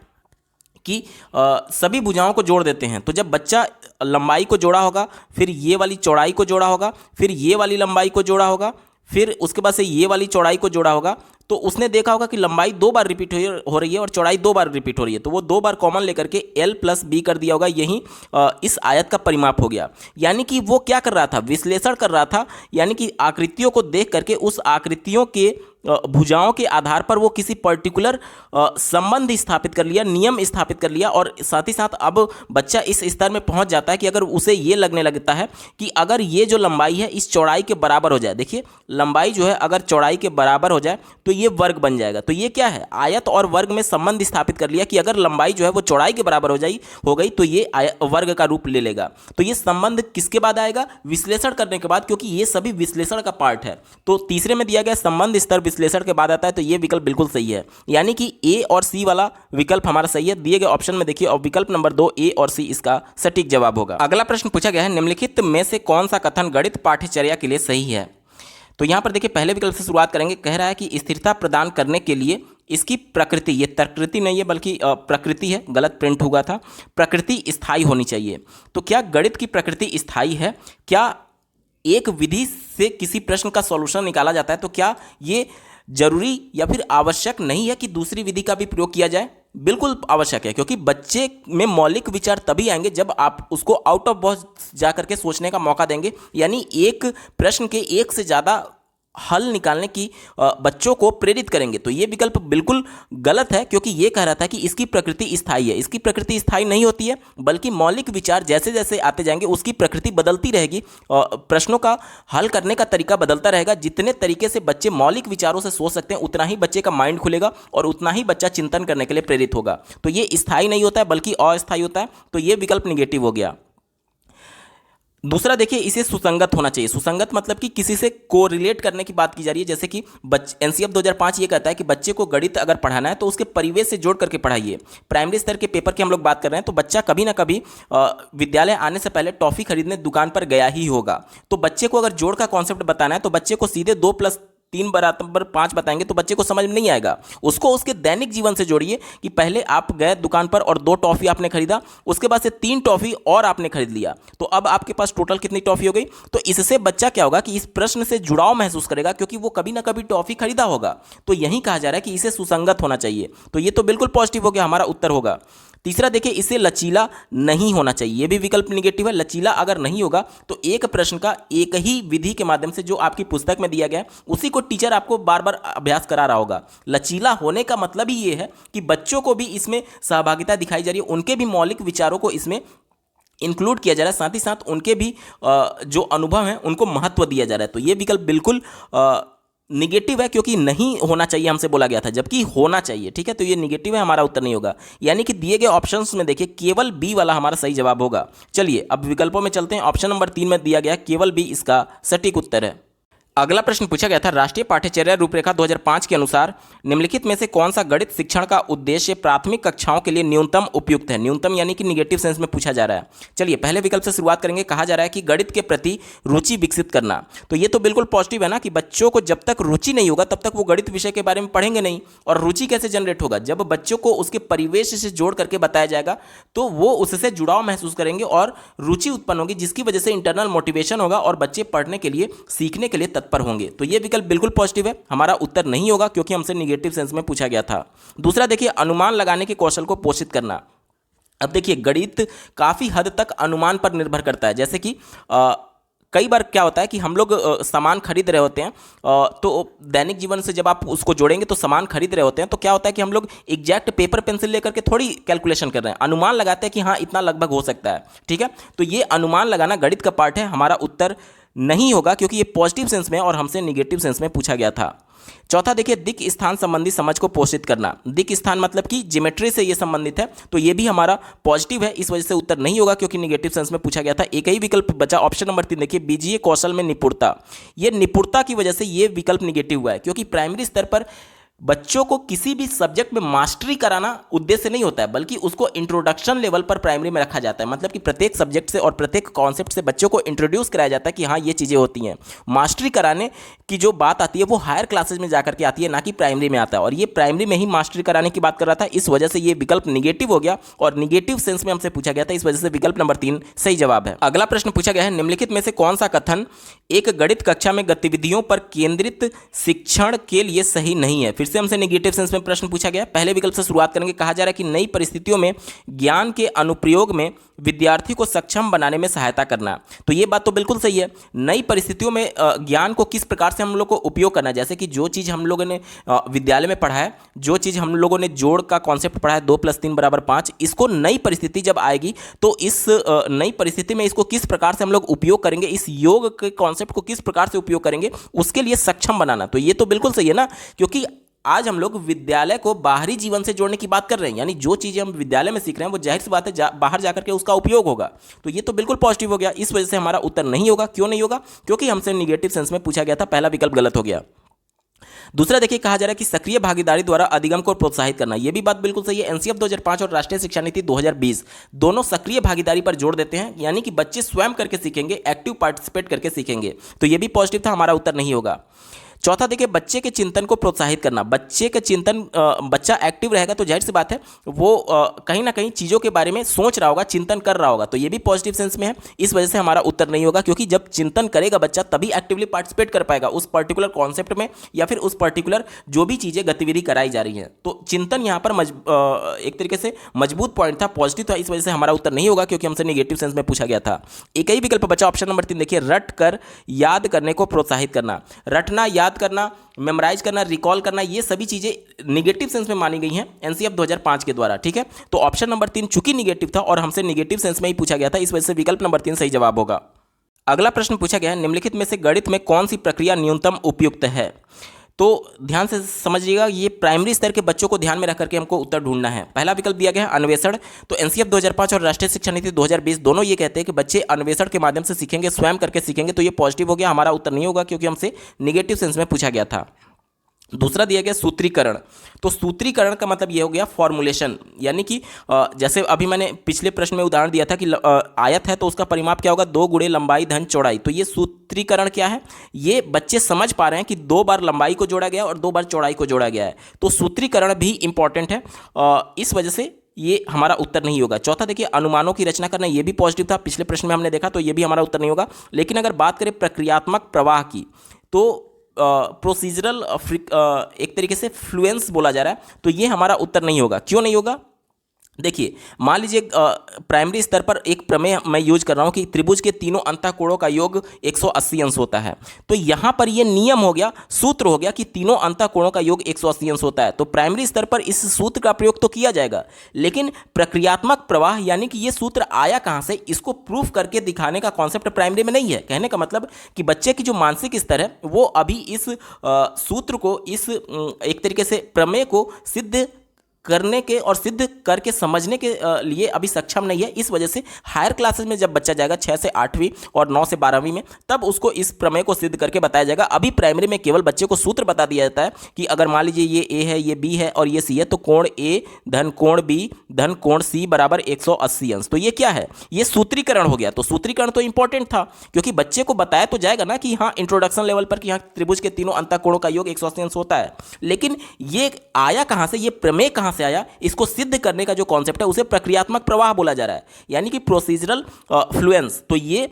कि सभी भुजाओं को जोड़ देते हैं। तो जब बच्चा लंबाई को जोड़ा होगा, फिर ये वाली चौड़ाई को जोड़ा होगा, फिर ये वाली लंबाई को जोड़ा होगा, फिर उसके बाद से ये वाली चौड़ाई को जोड़ा होगा, तो उसने देखा होगा कि लंबाई 2 बार रिपीट हो रही है और चौड़ाई 2 बार रिपीट हो रही है। तो वो 2 बार कॉमन लेकर के L + B कर दिया होगा, यही इस आयत का परिमाप हो गया। यानी कि वो क्या कर रहा था? विश्लेषण कर रहा था, यानी कि आकृतियों को देख करके उस आकृतियों के भुजाओं के आधार पर वो किसी पर्टिकुलर संबंध स्थापित कर लिया, नियम स्थापित कर लिया। और साथ ही साथ अब बच्चा इस स्तर में पहुंच जाता है कि अगर उसे ये लगने लगता है कि अगर ये जो लंबाई है इस चौड़ाई के बराबर हो जाए, देखिए लंबाई जो है अगर चौड़ाई के बराबर हो जाए तो ये वर्ग बन जाएगा। तो ये क्या है? आयत और वर्ग में संबंध स्थापित कर लिया कि अगर लंबाई जो है वो चौड़ाई के बराबर हो गई तो ये वर्ग का रूप ले लेगा। तो ये संबंध किसके बाद आएगा? विश्लेषण करने के बाद, क्योंकि ये सभी विश्लेषण का पार्ट है। तो तीसरे में दिया गया संबंध स्तर विश्लेषण के बाद आता है। तो ये विकल्प बिल्कुल सही है, यानी कि ए और सी वाला विकल्प हमारा सही है। दिए गए ऑप्शन में देखिए, और विकल्प नंबर 2 ए और सी इसका सटीक जवाब होगा। अगला प्रश्न पूछा गया है, निम्नलिखित में से कौन सा कथन गणित पाठ्यचर्या के लिए सही है? तो यहां पर देखिए पहले विकल्प से शुरुआत करेंगे। कह रहा है कि स्थिरता प्रदान करने के लिए इसकी प्रकृति, ये प्रकृति नहीं है बल्कि प्रकृति है, गलत प्रिंट हुआ था, प्रकृति स्थायी होनी चाहिए। तो क्या गणित की प्रकृति स्थायी है? क्या एक विधि से किसी प्रश्न का सॉल्यूशन निकाला जाता है? तो क्या ये जरूरी या फिर आवश्यक नहीं है कि दूसरी विधि का भी प्रयोग किया जाए? बिल्कुल आवश्यक है, क्योंकि बच्चे में मौलिक विचार तभी आएंगे जब आप उसको आउट ऑफ बॉक्स जा करके सोचने का मौका देंगे। यानी एक प्रश्न के एक से ज़्यादा हल निकालने की बच्चों को प्रेरित करेंगे। तो ये विकल्प बिल्कुल गलत है, क्योंकि ये कह रहा था कि इसकी प्रकृति स्थायी है। इसकी प्रकृति स्थायी नहीं होती है, बल्कि मौलिक विचार जैसे जैसे आते जाएंगे उसकी प्रकृति बदलती रहेगी, प्रश्नों का हल करने का तरीका बदलता रहेगा। जितने तरीके से बच्चे मौलिक विचारों से सोच सकते हैं उतना ही बच्चे का माइंड खुलेगा और उतना ही बच्चा चिंतन करने के लिए प्रेरित होगा। तो ये स्थायी नहीं होता है बल्कि अस्थायी होता है। तो ये विकल्प निगेटिव हो गया। दूसरा देखिए, इसे सुसंगत होना चाहिए। सुसंगत मतलब कि किसी से कोरिलेट करने की बात की जा रही है। जैसे कि एनसीएफ 2005 ये कहता है कि बच्चे को गणित अगर पढ़ाना है तो उसके परिवेश से जोड़ करके पढ़ाइए। प्राइमरी स्तर के पेपर की हम लोग बात कर रहे हैं, तो बच्चा कभी ना कभी विद्यालय आने से पहले टॉफी खरीदने दुकान पर गया ही होगा। तो बच्चे को अगर जोड़ का कॉन्सेप्ट बताना है तो बच्चे को सीधे 2 + 3 बराबर 5 बताएंगे तो बच्चे को समझ में नहीं आएगा। उसको उसके दैनिक जीवन से जोड़िए कि पहले आप गए दुकान पर और 2 टॉफी आपने खरीदा, उसके बाद से 3 टॉफी और आपने खरीद लिया, तो अब आपके पास टोटल कितनी टॉफी हो गई? तो इससे बच्चा क्या होगा कि इस प्रश्न से जुड़ाव महसूस करेगा, क्योंकि वो कभी ना कभी टॉफी खरीदा होगा। तो यही कहा जा रहा है कि इसे सुसंगत होना चाहिए। तो ये तो बिल्कुल पॉजिटिव हो गया, हमारा उत्तर होगा। तीसरा देखिए, इसे लचीला नहीं होना चाहिए। ये भी विकल्प निगेटिव है। लचीला अगर नहीं होगा तो एक प्रश्न का एक ही विधि के माध्यम से जो आपकी पुस्तक में दिया गया है उसी को टीचर आपको बार बार अभ्यास करा रहा होगा। लचीला होने का मतलब ही ये है कि बच्चों को भी इसमें सहभागिता दिखाई जा रही है, उनके भी मौलिक विचारों को इसमें इंक्लूड किया जा रहा है, साथ ही साथ उनके भी जो अनुभव हैं उनको महत्व दिया जा रहा है। तो ये विकल्प बिल्कुल निगेटिव है, क्योंकि नहीं होना चाहिए हमसे बोला गया था, जबकि होना चाहिए। ठीक है, तो ये निगेटिव है, हमारा उत्तर नहीं होगा। यानी कि दिए गए ऑप्शंस में देखिए केवल बी वाला हमारा सही जवाब होगा। चलिए अब विकल्पों में चलते हैं। ऑप्शन नंबर 3 में दिया गया केवल बी इसका सटीक उत्तर है। अगला प्रश्न पूछा गया था, राष्ट्रीय पाठ्यचर्या रूपरेखा 2005 के अनुसार निम्नलिखित में से कौन सा गणित शिक्षण का उद्देश्य प्राथमिक कक्षाओं के लिए न्यूनतम उपयुक्त है। न्यूनतम यानी कि निगेटिव सेंस में पूछा जा रहा है। चलिए पहले विकल्प से शुरुआत करेंगे। कहा जा रहा है कि गणित के प्रति रुचि विकसित करना। तो ये तो बिल्कुल पॉजिटिव है ना, कि बच्चों को जब तक रुचि नहीं होगा तब तक वो गणित विषय के बारे में पढ़ेंगे नहीं। और रुचि कैसे जनरेट होगा? जब बच्चों को उसके परिवेश से जोड़ करके बताया जाएगा तो वो उससे जुड़ाव महसूस करेंगे और रुचि उत्पन्न होगी, जिसकी वजह से इंटरनल मोटिवेशन होगा और बच्चे पढ़ने के लिए, सीखने के लिए तत्पर होंगे। तो ये विकल्प बिल्कुल पॉजिटिव है, हमारा उत्तर नहीं होगा क्योंकि हमसे निगेटिव सेंस में पूछा गया था। दूसरा देखिए, अनुमान लगाने के कौशल को पोषित करना। अब देखिए गणित काफी हद तक अनुमान पर निर्भर करता है। जैसे कि कई बार क्या होता है कि हम लोग सामान खरीद रहे होते हैं, तो दैनिक जीवन से जब आप उसको जोड़ेंगे तो सामान खरीद रहे होते हैं, तो क्या होता है कि हम लोग एग्जैक्ट पेपर पेंसिल लेकर के थोड़ी कैलकुलेशन कर रहे हैं, अनुमान लगाते हैं कि हाँ इतना लगभग हो सकता है। ठीक है, तो ये अनुमान लगाना गणित का पार्ट है, हमारा उत्तर नहीं होगा क्योंकि ये पॉजिटिव सेंस में और हमसे निगेटिव सेंस में पूछा गया था। चौथा देखिए, दिक् स्थान संबंधी समझ को पोषित करना। दिक् स्थान मतलब कि ज्योमेट्री से ये संबंधित है, तो ये भी हमारा पॉजिटिव है, इस वजह से उत्तर नहीं होगा क्योंकि निगेटिव सेंस में पूछा गया था। एक ही विकल्प बचा, ऑप्शन नंबर 3 देखिए, बीजीय कौशल में निपुणता। ये निपुणता की वजह से ये विकल्प निगेटिव हुआ है क्योंकि प्राइमरी स्तर पर बच्चों को किसी भी सब्जेक्ट में मास्टरी कराना उद्देश्य नहीं होता है, बल्कि उसको इंट्रोडक्शन लेवल पर प्राइमरी में रखा जाता है। मतलब कि प्रत्येक सब्जेक्ट से और प्रत्येक कॉन्सेप्ट से बच्चों को इंट्रोड्यूस कराया जाता है कि हाँ ये चीज़ें होती हैं। मास्टरी कराने की जो बात आती है वो हायर क्लासेज में जाकर के आती है, ना कि प्राइमरी में आता है, और ये प्राइमरी में ही मास्टरी कराने की बात कर रहा था, इस वजह से ये विकल्प निगेटिव हो गया और निगेटिव सेंस में हमसे पूछा गया था, इस वजह से विकल्प नंबर 3 सही जवाब है। अगला प्रश्न पूछा गया है, निम्नलिखित में से कौन सा कथन एक गणित कक्षा में गतिविधियों पर केंद्रित शिक्षण के लिए सही नहीं है। फिर से हमसे निगेटिव सेंस में प्रश्न पूछा गया। पहले विकल्प से शुरुआत करेंगे। कहा जा रहा है कि नई परिस्थितियों में ज्ञान के अनुप्रयोग में विद्यार्थी को सक्षम बनाने में सहायता करना। तो ये बात तो बिल्कुल सही है। नई परिस्थितियों में ज्ञान को किस प्रकार से हम लोग को उपयोग करना है, जैसे कि जो चीज़ हम लोगों ने विद्यालय में पढ़ा है, जो चीज़ हम लोगों ने जोड़ का कॉन्सेप्ट पढ़ा है 2 + 3 = 5, इसको नई परिस्थिति जब आएगी तो इस नई परिस्थिति में इसको किस प्रकार से हम लोग उपयोग करेंगे, इस योग के कॉन्सेप्ट को किस प्रकार से उपयोग करेंगे, उसके लिए सक्षम बनाना। तो ये तो बिल्कुल सही है ना, क्योंकि आज हम लोग विद्यालय को बाहरी जीवन से जोड़ने की बात कर रहे हैं, यानी जो चीज़ें हम विद्यालय में सीख रहे हैं वो जाहिर सी बात है बाहर जाकर के उसका उपयोग होगा। तो ये तो बिल्कुल पॉजिटिव हो गया, इस वजह से हमारा उत्तर नहीं होगा। क्यों नहीं होगा? क्योंकि हमसे निगेटिव सेंस में पूछा गया था, पहला विकल्प गलत हो गया। दूसरा देखिए, कहा जा रहा है कि सक्रिय भागीदारी द्वारा अधिगम को प्रोत्साहित करना। यह भी बात बिल्कुल सही है। एनसीएफ 2005 और राष्ट्रीय शिक्षा नीति 2020 दोनों सक्रिय भागीदारी पर जोर देते हैं, यानी कि बच्चे स्वयं करके सीखेंगे, एक्टिव पार्टिसिपेट करके सीखेंगे। तो यह भी पॉजिटिव था, हमारा उत्तर नहीं होगा। चौथा देखिए, बच्चे के चिंतन को प्रोत्साहित करना। बच्चे का चिंतन, बच्चा एक्टिव रहेगा तो जाहिर सी बात है वो कहीं ना कहीं चीज़ों के बारे में सोच रहा होगा, चिंतन कर रहा होगा। तो ये भी पॉजिटिव सेंस में है, इस वजह से हमारा उत्तर नहीं होगा, क्योंकि जब चिंतन करेगा बच्चा तभी एक्टिवली पार्टिसिपेट कर पाएगा उस पर्टिकुलर कॉन्सेप्ट में या फिर उस पर्टिकुलर जो भी चीज़ें गतिविधि कराई जा रही हैं। तो चिंतन यहाँ पर एक तरीके से मजबूत पॉइंट था, पॉजिटिव था, इस वजह से हमारा उत्तर नहीं होगा क्योंकि हमसे निगेटिव सेंस में पूछा गया था। एक ही विकल्प बचा, ऑप्शन नंबर 3 देखिए, रट कर याद करने को प्रोत्साहित करना। रटना, याद करना, मेमोराइज करना, रिकॉल करना, ये सभी चीजें निगेटिव सेंस में मानी गई हैं एनसीएफ 2005 के द्वारा। ठीक है, तो ऑप्शन नंबर 3 चूंकि निगेटिव था और हमसे निगेटिव सेंस में ही पूछा गया था, इस वजह से विकल्प नंबर 3 सही जवाब होगा। अगला प्रश्न पूछा गया है, निम्नलिखित में से गणित में कौन सी प्रक्रिया न्यूनतम उपयुक्त है। तो ध्यान से समझिएगा, ये प्राइमरी स्तर के बच्चों को ध्यान में रख करके हमको उत्तर ढूंढना है। पहला विकल्प दिया गया है अन्वेषण। तो एनसीएफ 2005 और राष्ट्रीय शिक्षा नीति 2020 दोनों ये कहते हैं कि बच्चे अन्वेषण के माध्यम से सीखेंगे, स्वयं करके सीखेंगे। तो ये पॉजिटिव हो गया, हमारा उत्तर नहीं होगा क्योंकि हमसे निगेटिव सेंस में पूछा गया था। दूसरा दिया गया सूत्रीकरण। तो सूत्रीकरण का मतलब ये हो गया फॉर्मुलेशन, यानी कि जैसे अभी मैंने पिछले प्रश्न में उदाहरण दिया था कि आयत है तो उसका परिमाप क्या होगा, 2 × लंबाई धन चौड़ाई। तो ये सूत्रीकरण क्या है, ये बच्चे समझ पा रहे हैं कि 2 बार लंबाई को जोड़ा गया और 2 बार चौड़ाई को जोड़ा गया है। तो सूत्रीकरण भी इंपॉर्टेंट है, इस वजह से ये हमारा उत्तर नहीं होगा। चौथा देखिए, अनुमानों की रचना करना, ये भी पॉजिटिव था, पिछले प्रश्न में हमने देखा, तो ये भी हमारा उत्तर नहीं होगा। लेकिन अगर बात करें प्रक्रियात्मक प्रवाह की, तो प्रोसीजरल एक तरीके से फ्लुएंस बोला जा रहा है, तो ये हमारा उत्तर नहीं होगा। क्यों नहीं होगा? देखिए, मान लीजिए प्राइमरी स्तर पर एक प्रमेय मैं यूज कर रहा हूं कि त्रिभुज के तीनों अंतःकोणों का योग 180 अंश होता है। तो यहां पर ये नियम हो गया, सूत्र हो गया कि तीनों अंतःकोणों का योग 180 अंश होता है। तो प्राइमरी स्तर पर इस सूत्र का प्रयोग तो किया जाएगा, लेकिन प्रक्रियात्मक प्रवाह यानी कि ये सूत्र आया कहां से, इसको प्रूफ करके दिखाने का कॉन्सेप्ट प्राइमरी में नहीं है। कहने का मतलब कि बच्चे की जो मानसिक स्तर है वो अभी इस सूत्र को, इस एक तरीके से प्रमेय को सिद्ध करने के और सिद्ध करके समझने के लिए अभी सक्षम नहीं है। इस वजह से हायर क्लासेस में जब बच्चा जाएगा 6 से 8वीं और 9 से 12वीं में, तब उसको इस प्रमेय को सिद्ध करके बताया जाएगा। अभी प्राइमरी में केवल बच्चे को सूत्र बता दिया जाता है कि अगर मान लीजिए ये ए है, ये बी है और ये सी है, तो कोण ए धन कोण बी धन कोण सी बराबर 180 अंश। तो ये क्या है, ये सूत्रीकरण हो गया। तो सूत्रीकरण तो इंपॉर्टेंट था, क्योंकि बच्चे को बताया तो जाएगा ना कि हाँ इंट्रोडक्शन लेवल पर कि हाँ त्रिभुज के तीनों अंतःकोणों का योग 180 अंश होता है। लेकिन ये आया कहां से, ये प्रमेय कहां से आया, इसको सिद्ध करने का जो कॉन्सेप्ट है उसे प्रक्रियात्मक प्रवाह बोला जा रहा है, यानी कि प्रोसीजरल फ्लुएंस। तो ये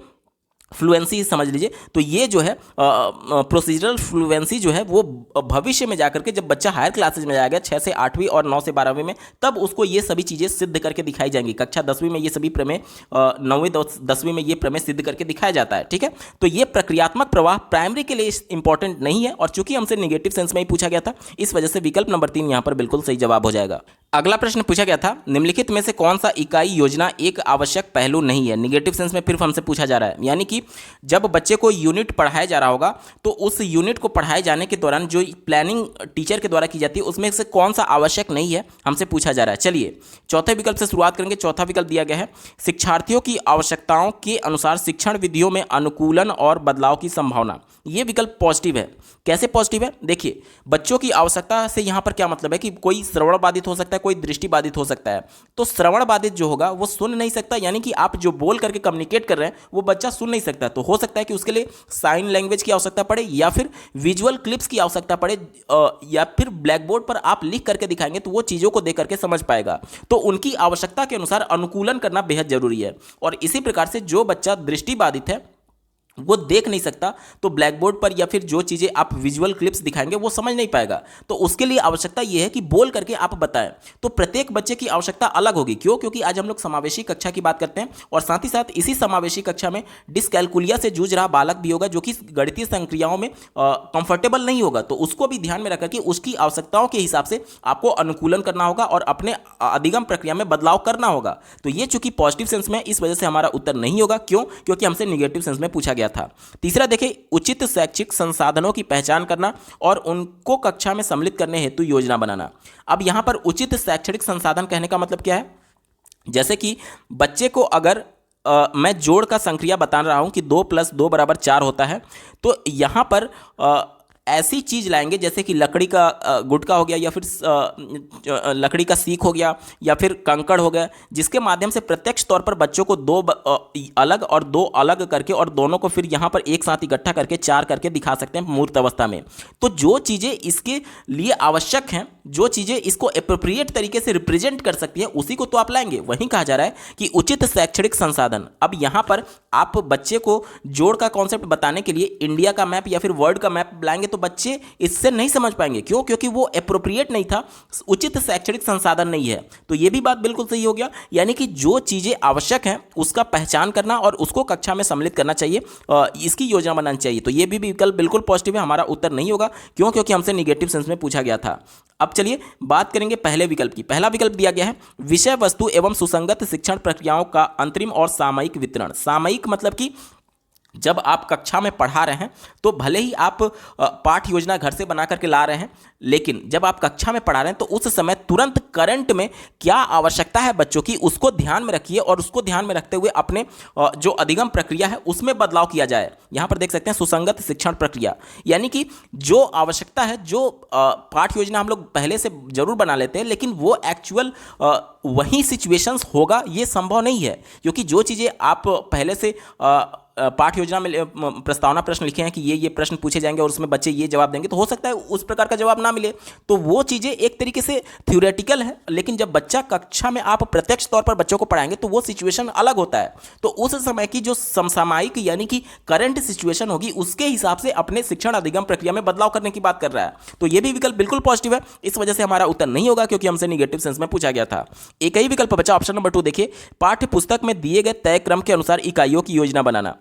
फ्लुएंसी समझ लीजिए। तो ये जो है प्रोसीजरल फ्लुएंसी जो है वो भविष्य में जाकर के जब बच्चा हायर क्लासेज में जाएगा 6 से 8वीं और 9 से 12वीं में, तब उसको ये सभी चीज़ें सिद्ध करके दिखाई जाएंगी। कक्षा 10वीं में ये सभी प्रमेय, 9वीं 10वीं में ये प्रमेय सिद्ध करके दिखाया जाता है। ठीक है, तो ये प्रक्रियात्मक प्रवाह प्राइमरी के लिए इंपॉर्टेंट नहीं है, और चूंकि हमसे निगेटिव सेंस में ही पूछा गया था, इस वजह से विकल्प नंबर 3 यहाँ पर बिल्कुल सही जवाब हो जाएगा। अगला प्रश्न पूछा गया था, निम्नलिखित में से कौन सा इकाई योजना एक आवश्यक पहलू नहीं है। निगेटिव सेंस में फिर हमसे पूछा जा रहा है, यानी कि जब बच्चे को यूनिट पढ़ाया जा रहा होगा तो उस यूनिट को पढ़ाए जाने के दौरान जो प्लानिंग टीचर के द्वारा की जाती है उसमें से कौन सा आवश्यक नहीं है, हमसे पूछा जा रहा है। चलिए चौथे विकल्प से शुरुआत करेंगे। चौथा विकल्प दिया गया है, शिक्षार्थियों की आवश्यकताओं के अनुसार शिक्षण विधियों में अनुकूलन और बदलाव की संभावना। यह विकल्प पॉजिटिव है। कैसे पॉजिटिव है, देखिए बच्चों की आवश्यकता से यहां पर क्या मतलब है कि कोई श्रवण बाधित हो सकता है, कोई दृष्टि बाधित हो सकता है। तो श्रवण बाधित जो होगा वो सुन नहीं सकता, यानी कि आप जो बोल करके कम्युनिकेट कर रहे हैं वो बच्चा सुन नहीं सकता। तो हो सकता है कि उसके लिए साइन लैंग्वेज की आवश्यकता पड़े, या फिर विजुअल क्लिप्स की आवश्यकता पड़े, या फिर ब्लैक बोर्ड पर आप लिख करके दिखाएंगे तो वो चीज़ों को देख करके समझ पाएगा। तो उनकी आवश्यकता के अनुसार अनुकूलन करना बेहद जरूरी है। और इसी प्रकार से जो बच्चा दृष्टि बाधित है वो देख नहीं सकता, तो ब्लैक बोर्ड पर या फिर जो चीज़ें आप विजुअल क्लिप्स दिखाएंगे वो समझ नहीं पाएगा। तो उसके लिए आवश्यकता यह है कि बोल करके आप बताएं। तो प्रत्येक बच्चे की आवश्यकता अलग होगी। क्यों? क्योंकि आज हम लोग समावेशी कक्षा की बात करते हैं, और साथ ही साथ इसी समावेशी कक्षा में डिसकैलकुलिया से जूझ रहा बालक भी होगा, जो कि गणितीय संक्रियाओं में कंफर्टेबल नहीं होगा। तो उसको भी ध्यान में रखकर कि उसकी आवश्यकताओं के हिसाब से आपको अनुकूलन करना होगा और अपने अधिगम प्रक्रिया में बदलाव करना होगा। तो ये चूंकि पॉजिटिव सेंस में, इस वजह से हमारा उत्तर नहीं होगा। क्यों? क्योंकि हमसे निगेटिव सेंस में पूछा गया था। तीसरा देखिए, उचित शैक्षिक संसाधनों की पहचान करना और उनको कक्षा में सम्मिलित करने हेतु योजना बनाना। अब यहां पर उचित शैक्षणिक संसाधन कहने का मतलब क्या है? जैसे कि बच्चे को अगर मैं जोड़ का संक्रिया बता रहा हूं कि 2 + 2 = 4 होता है, तो यहां पर ऐसी चीज लाएंगे जैसे कि लकड़ी का गुटका हो गया, या फिर लकड़ी का सीख हो गया, या फिर कंकड़ हो गया, जिसके माध्यम से प्रत्यक्ष तौर पर बच्चों को 2 अलग और 2 अलग करके और दोनों को फिर यहाँ पर एक साथ इकट्ठा करके 4 करके दिखा सकते हैं मूर्त अवस्था में। तो जो चीज़ें इसके लिए आवश्यक हैं, जो चीज़ें इसको अप्रोप्रिएट तरीके से रिप्रेजेंट कर सकती हैं, उसी को तो आप लाएंगे। वहीं कहा जा रहा है कि उचित शैक्षणिक संसाधन। अब यहाँ पर आप बच्चे को जोड़ का कॉन्सेप्ट बताने के लिए इंडिया का मैप या फिर वर्ल्ड का मैप लाएंगे तो बच्चे इससे नहीं समझ पाएंगे। क्यों? क्योंकि वो एप्रोप्रिएट नहीं था, उचित शैक्षणिक संसाधन नहीं है। तो ये भी बात बिल्कुल सही हो गया, यानी कि जो चीजें आवश्यक हैं उसका पहचान करना और उसको कक्षा में सम्मिलित करना चाहिए, इसकी योजना बनानी चाहिए। तो ये भी विकल्प बिल्कुल पॉजिटिव है, हमारा उत्तर नहीं होगा। क्यों? क्योंकि हमसे निगेटिव सेंस में पूछा गया था। अब चलिए बात करेंगे पहले विकल्प की। पहला विकल्प दिया गया है, विषय वस्तु एवं सुसंगत शिक्षण प्रक्रियाओं का अंतरिम और सामयिक वितरण। सामयिक मतलब कि जब आप कक्षा में पढ़ा रहे हैं तो भले ही आप पाठ योजना घर से बना करके ला रहे हैं, लेकिन जब आप कक्षा में पढ़ा रहे हैं तो उस समय तुरंत करंट में क्या आवश्यकता है बच्चों की, उसको ध्यान में रखिए और उसको ध्यान में रखते हुए अपने जो अधिगम प्रक्रिया है उसमें बदलाव किया जाए। यहां पर देख सकते हैं सुसंगत शिक्षण प्रक्रिया, यानी कि जो आवश्यकता है, जो पाठ योजना हम लोग पहले से जरूर बना लेते हैं, लेकिन वो एक्चुअल वही सिचुएशंस होगा ये संभव नहीं है। क्योंकि जो चीज़ें आप पहले से पाठ योजना में प्रस्तावना प्रश्न लिखे हैं कि ये प्रश्न पूछे जाएंगे और उसमें बच्चे ये जवाब देंगे, तो हो सकता है उस प्रकार का जवाब ना मिले। तो वो चीज़ें एक तरीके से थ्योरेटिकल है, लेकिन जब बच्चा कक्षा में आप प्रत्यक्ष तौर पर बच्चों को पढ़ाएंगे तो वो सिचुएशन अलग होता है। तो उस समय की जो समसामयिक यानी कि करंट सिचुएशन होगी उसके हिसाब से अपने शिक्षण अधिगम प्रक्रिया में बदलाव करने की बात कर रहा है। तो ये भी विकल्प बिल्कुल पॉजिटिव है, इस वजह से हमारा उत्तर नहीं होगा क्योंकि हमसे निगेटिव सेंस में पूछा गया था। एक ही विकल्प बचा, ऑप्शन नंबर 2 देखिए, पाठ्य पुस्तक में दिए गए तय क्रम के अनुसार इकाइयों की योजना बनाना।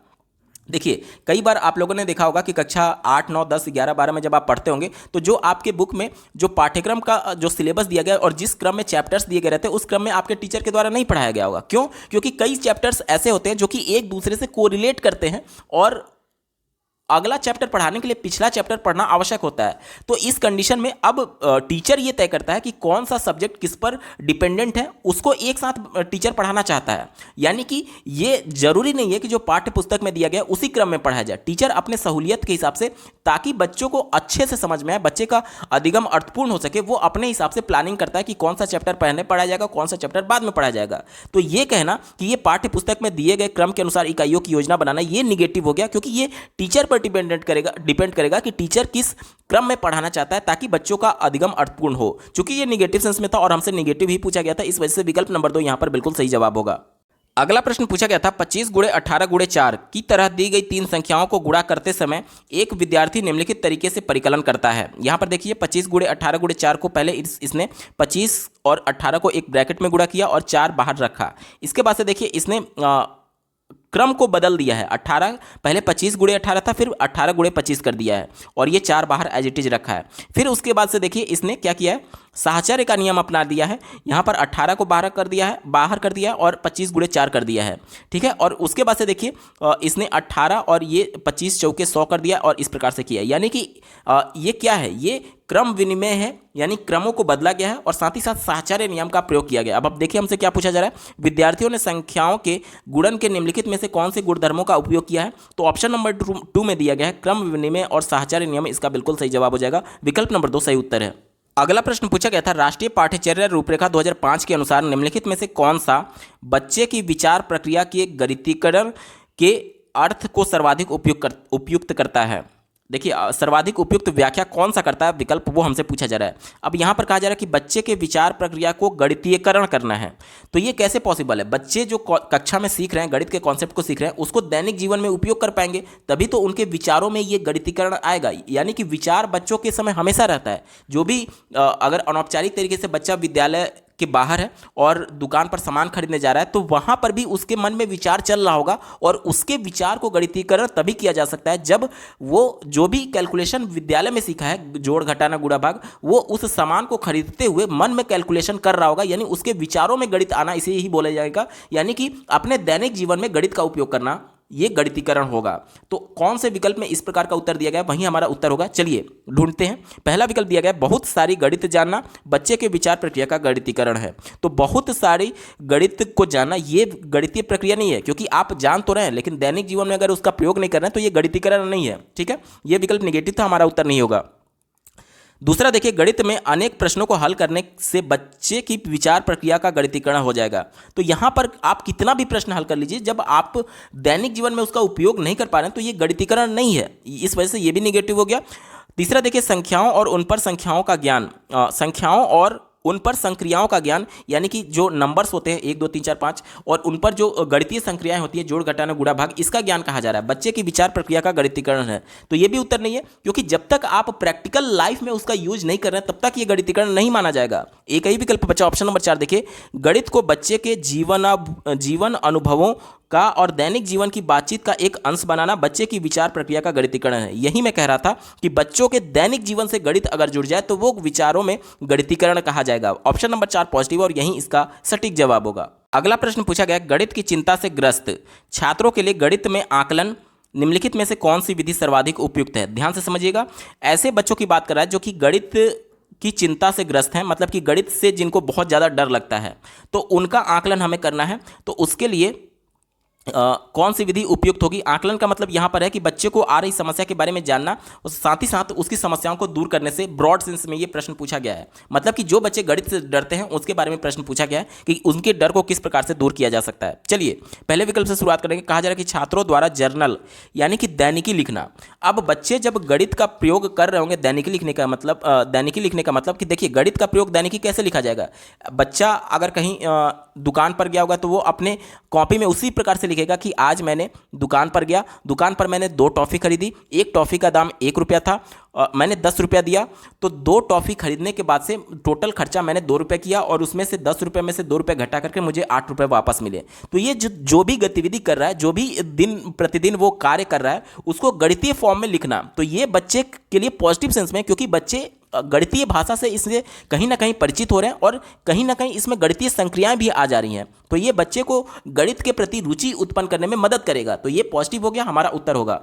देखिए कई बार आप लोगों ने देखा होगा कि कक्षा 8, 9, 10, 11, 12 में जब आप पढ़ते होंगे तो जो आपके बुक में जो पाठ्यक्रम का जो सिलेबस दिया गया और जिस क्रम में चैप्टर्स दिए गए रहते हैं उस क्रम में आपके टीचर के द्वारा नहीं पढ़ाया गया होगा। क्यों? क्योंकि कई चैप्टर्स ऐसे होते हैं जो कि एक दूसरे से कोरिलेट करते हैं और अगला चैप्टर पढ़ाने के लिए पिछला चैप्टर पढ़ना आवश्यक होता है। तो इस कंडीशन में अब टीचर ये तय करता है कि कौन सा सब्जेक्ट किस पर डिपेंडेंट है, उसको एक साथ टीचर पढ़ाना चाहता है। यानी कि ये जरूरी नहीं है कि जो पाठ्य पुस्तक में दिया गया उसी क्रम में पढ़ाया जाए। टीचर अपने सहूलियत के हिसाब से, ताकि बच्चों को अच्छे से समझ में आए, बच्चे का अधिगम अर्थपूर्ण हो सके, वो अपने हिसाब से प्लानिंग करता है कि कौन सा चैप्टर पहले पढ़ाया जाएगा, कौन सा चैप्टर बाद में पढ़ाया जाएगा। तो ये कहना कि ये पाठ्य पुस्तक में दिए गए क्रम के अनुसार इकाइयों की योजना बनाना, ये निगेटिव हो गया, क्योंकि ये टीचर पर डिपेंड करेगा कि टीचर किस क्रम में पढ़ाना चाहता है ताकि बच्चों का अधिगम अर्थपूर्ण हो। चूंकि ये निगेटिव सेंस में था और हमसे निगेटिव ही पूछा गया था, इस वजह से विकल्प नंबर 2 यहां पर बिल्कुल सही जवाब होगा। अगला प्रश्न पूछा गया था 25 गुणे 18 गुणे 4 की तरह दी गई तीन संख्याओं को गुणा करते समय एक विद्यार्थी निम्नलिखित तरीके से परिकलन करता है। यहां पर देखिए 25 गुणे 18 गुणे 4 को पहले इसने 25 और 18 को एक ब्रैकेट में गुणा किया और 4 बाहर रखा। इसके बाद से देखिए इसने क्रम को बदल दिया है। 18 पहले 25 गुणे 18 था, फिर 18 गुणे 25 कर दिया है और ये 4 बाहर एज इट इज रखा है। फिर उसके बाद से देखिए इसने क्या किया है, साहचर्य का नियम अपना दिया है। यहाँ पर 18 को बाहर कर दिया है और 25 गुणे 4 कर दिया है, ठीक है। और उसके बाद से देखिए इसने 18 और ये 25 चौके 100 कर दिया और इस प्रकार से किया। यानी कि ये क्या है, ये क्रम विनिमय है, यानी क्रमों को बदला गया है और साथ ही साथ साहचर्य नियम का प्रयोग किया गया। अब देखिए हमसे क्या पूछा जा रहा है, विद्यार्थियों ने संख्याओं के गुणन के निम्नलिखित में से कौन से गुणधर्मों का उपयोग किया है। तो ऑप्शन नंबर 2 में दिया गया है क्रम विनिमय और साहचर्य नियम, इसका बिल्कुल सही जवाब हो जाएगा। विकल्प नंबर 2 सही उत्तर है। अगला प्रश्न पूछा गया था राष्ट्रीय पाठ्यचर्या रूपरेखा 2005 के अनुसार निम्नलिखित में से कौन सा बच्चे की विचार प्रक्रिया के गणितीकरण के अर्थ को सर्वाधिक उपयुक्त करता है। देखिए सर्वाधिक उपयुक्त व्याख्या कौन सा करता है विकल्प, वो हमसे पूछा जा रहा है। अब यहाँ पर कहा जा रहा है कि बच्चे के विचार प्रक्रिया को गणितीयकरण करना है। तो ये कैसे पॉसिबल है, बच्चे जो कक्षा में सीख रहे हैं, गणित के कॉन्सेप्ट को सीख रहे हैं, उसको दैनिक जीवन में उपयोग कर पाएंगे, तभी तो उनके विचारों में ये गणितीकरण आएगा। यानी कि विचार बच्चों के समय हमेशा रहता है। जो भी अगर अनौपचारिक तरीके से बच्चा विद्यालय के बाहर है और दुकान पर सामान खरीदने जा रहा है, तो वहां पर भी उसके मन में विचार चल रहा होगा और उसके विचार को गणितीकरण तभी किया जा सकता है जब वो जो भी कैलकुलेशन विद्यालय में सीखा है, जोड़ घटाना गुणा भाग, वो उस सामान को खरीदते हुए मन में कैलकुलेशन कर रहा होगा। यानी उसके विचारों में गणित आना, इसे ही बोला जाएगा। यानी कि अपने दैनिक जीवन में गणित का उपयोग करना, ये गणितीकरण होगा। तो कौन से विकल्प में इस प्रकार का उत्तर दिया गया, वहीं हमारा उत्तर होगा। चलिए ढूंढते हैं। पहला विकल्प दिया गया बहुत सारी गणित जानना बच्चे के विचार प्रक्रिया का गणितीकरण है। तो बहुत सारी गणित को जानना ये गणितीय प्रक्रिया नहीं है, क्योंकि आप जान तो रहे हैं लेकिन दैनिक जीवन में अगर उसका प्रयोग नहीं कर रहे हैं तो ये गणितीकरण नहीं है, ठीक है। ये विकल्प निगेटिव था, हमारा उत्तर नहीं होगा। दूसरा देखिए गणित में अनेक प्रश्नों को हल करने से बच्चे की विचार प्रक्रिया का गणितीकरण हो जाएगा। तो यहाँ पर आप कितना भी प्रश्न हल कर लीजिए, जब आप दैनिक जीवन में उसका उपयोग नहीं कर पा रहे हैं तो ये गणितीकरण नहीं है, इस वजह से ये भी निगेटिव हो गया। तीसरा देखिए संख्याओं और उन पर संख्याओं का ज्ञान, संख्याओं और उन पर संक्रियाओं का ज्ञान, यानी कि जो नंबर्स होते हैं 1 2 3 4 5 और उन पर जो गणितीय संक्रियाएं होती है, जोड़ घटाना गुणा भाग, इसका ज्ञान कहा जा रहा है। बच्चे की विचार प्रक्रिया का गणितीकरण है। तो ये भी उत्तर नहीं है, क्योंकि जब तक आप प्रैक्टिकल लाइफ में उसका यूज नहीं कर रहे हैं तब तक ये गणितीकरण नहीं माना जाएगा। एक ही विकल्प बचा, ऑप्शन नंबर 4 देखिए गणित को बच्चे के जीवन अनुभवों का और दैनिक जीवन की बातचीत का एक अंश बनाना बच्चे की विचार प्रक्रिया का गणितीकरण है। यही मैं कह रहा था कि बच्चों के दैनिक जीवन से गणित अगर जुड़ जाए तो वो विचारों में गणितीकरण कहा जाएगा। ऑप्शन नंबर 4 पॉजिटिव और यही इसका सटीक जवाब होगा। अगला प्रश्न पूछा गया गणित की चिंता से ग्रस्त छात्रों के लिए गणित में आकलन निम्नलिखित में से कौन सी विधि सर्वाधिक उपयुक्त है। ध्यान से समझिएगा, ऐसे बच्चों की बात कर रहा है जो कि गणित की चिंता से ग्रस्त हैं, मतलब कि गणित से जिनको बहुत ज़्यादा डर लगता है, तो उनका आकलन हमें करना है। तो उसके लिए कौन सी विधि उपयुक्त होगी। आकलन का मतलब यहाँ पर है कि बच्चे को आ रही समस्या के बारे में जानना और साथ ही साथ उसकी समस्याओं को दूर करने से, ब्रॉड सेंस में ये प्रश्न पूछा गया है। मतलब कि जो बच्चे गणित से डरते हैं उसके बारे में प्रश्न पूछा गया है कि उनके डर को किस प्रकार से दूर किया जा सकता है। चलिए पहले विकल्प से शुरुआत करेंगे। कहा जा रहा है कि छात्रों द्वारा जर्नल यानी कि दैनिकी लिखना। अब बच्चे जब गणित का प्रयोग कर रहे होंगे, दैनिकी लिखने का मतलब कि देखिए गणित का प्रयोग दैनिकी कैसे लिखा जाएगा। बच्चा अगर कहीं दुकान पर गया होगा तो वो अपने कॉपी में उसी प्रकार से लिखेगा कि आज मैंने दुकान पर गया, दुकान पर मैंने 2 टॉफ़ी खरीदी, एक टॉफ़ी का दाम 1 रुपया था, मैंने 10 रुपया दिया, तो 2 टॉफ़ी खरीदने के बाद से टोटल खर्चा मैंने 2 रुपये किया और उसमें से 10 रुपये में से 2 रुपये घटा करके मुझे 8 रुपये वापस मिले। तो ये जो भी गतिविधि कर रहा है, जो भी दिन प्रतिदिन वो कार्य कर रहा है, उसको गणितीय फॉर्म में लिखना, तो ये बच्चे के लिए पॉजिटिव सेंस में, क्योंकि बच्चे गणितीय भाषा से इसलिए कहीं ना कहीं परिचित हो रहे हैं और कहीं ना कहीं इसमें गणितीय संक्रियाएं भी आ जा रही हैं, तो ये बच्चे को गणित के प्रति रुचि उत्पन्न करने में मदद करेगा। तो ये पॉजिटिव हो गया, हमारा उत्तर होगा।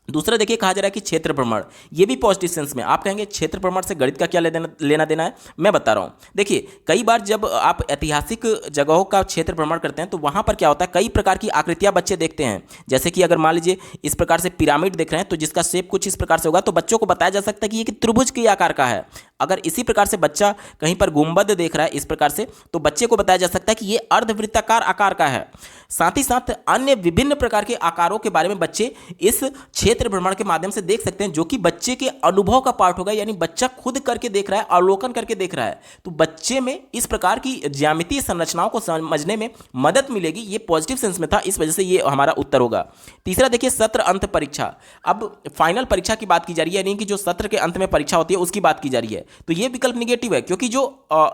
दूसरा देखिए कहा जा रहा है कि क्षेत्र भ्रमण, ये भी पॉजिटिव सेंस में। आप कहेंगे क्षेत्र भ्रमण से गणित का क्या लेना देना है, मैं बता रहा हूँ। देखिए कई बार जब आप ऐतिहासिक जगहों का क्षेत्र भ्रमण करते हैं तो वहाँ पर क्या होता है, कई प्रकार की आकृतियाँ बच्चे देखते हैं। जैसे कि अगर मान लीजिए इस प्रकार से पिरामिड देख रहे हैं तो जिसका शेप कुछ इस प्रकार से होगा, तो बच्चों को बताया जा सकता है कि ये कि त्रिभुज के आकार का है। अगर इसी प्रकार से बच्चा कहीं पर गुंबद देख रहा है इस प्रकार से, तो बच्चे को बताया जा सकता है कि ये अर्धवृत्ताकार आकार का है। साथ ही साथ अन्य विभिन्न प्रकार के आकारों के बारे में बच्चे इस क्षेत्र भ्रमण के माध्यम से देख सकते हैं, जो कि बच्चे के अनुभव का पार्ट होगा, यानी बच्चा खुद करके देख रहा है, अवलोकन करके देख रहा है। तो बच्चे में इस प्रकार की ज्यामितीय संरचनाओं को समझने में मदद मिलेगी। ये पॉजिटिव सेंस में था, इस वजह से ये हमारा उत्तर होगा। तीसरा देखिए सत्र अंत परीक्षा। अब फाइनल परीक्षा की बात की जा रही है, यानी कि जो सत्र के अंत में परीक्षा होती है उसकी बात की जा रही है। तो ये विकल्प निगेटिव है, क्योंकि जो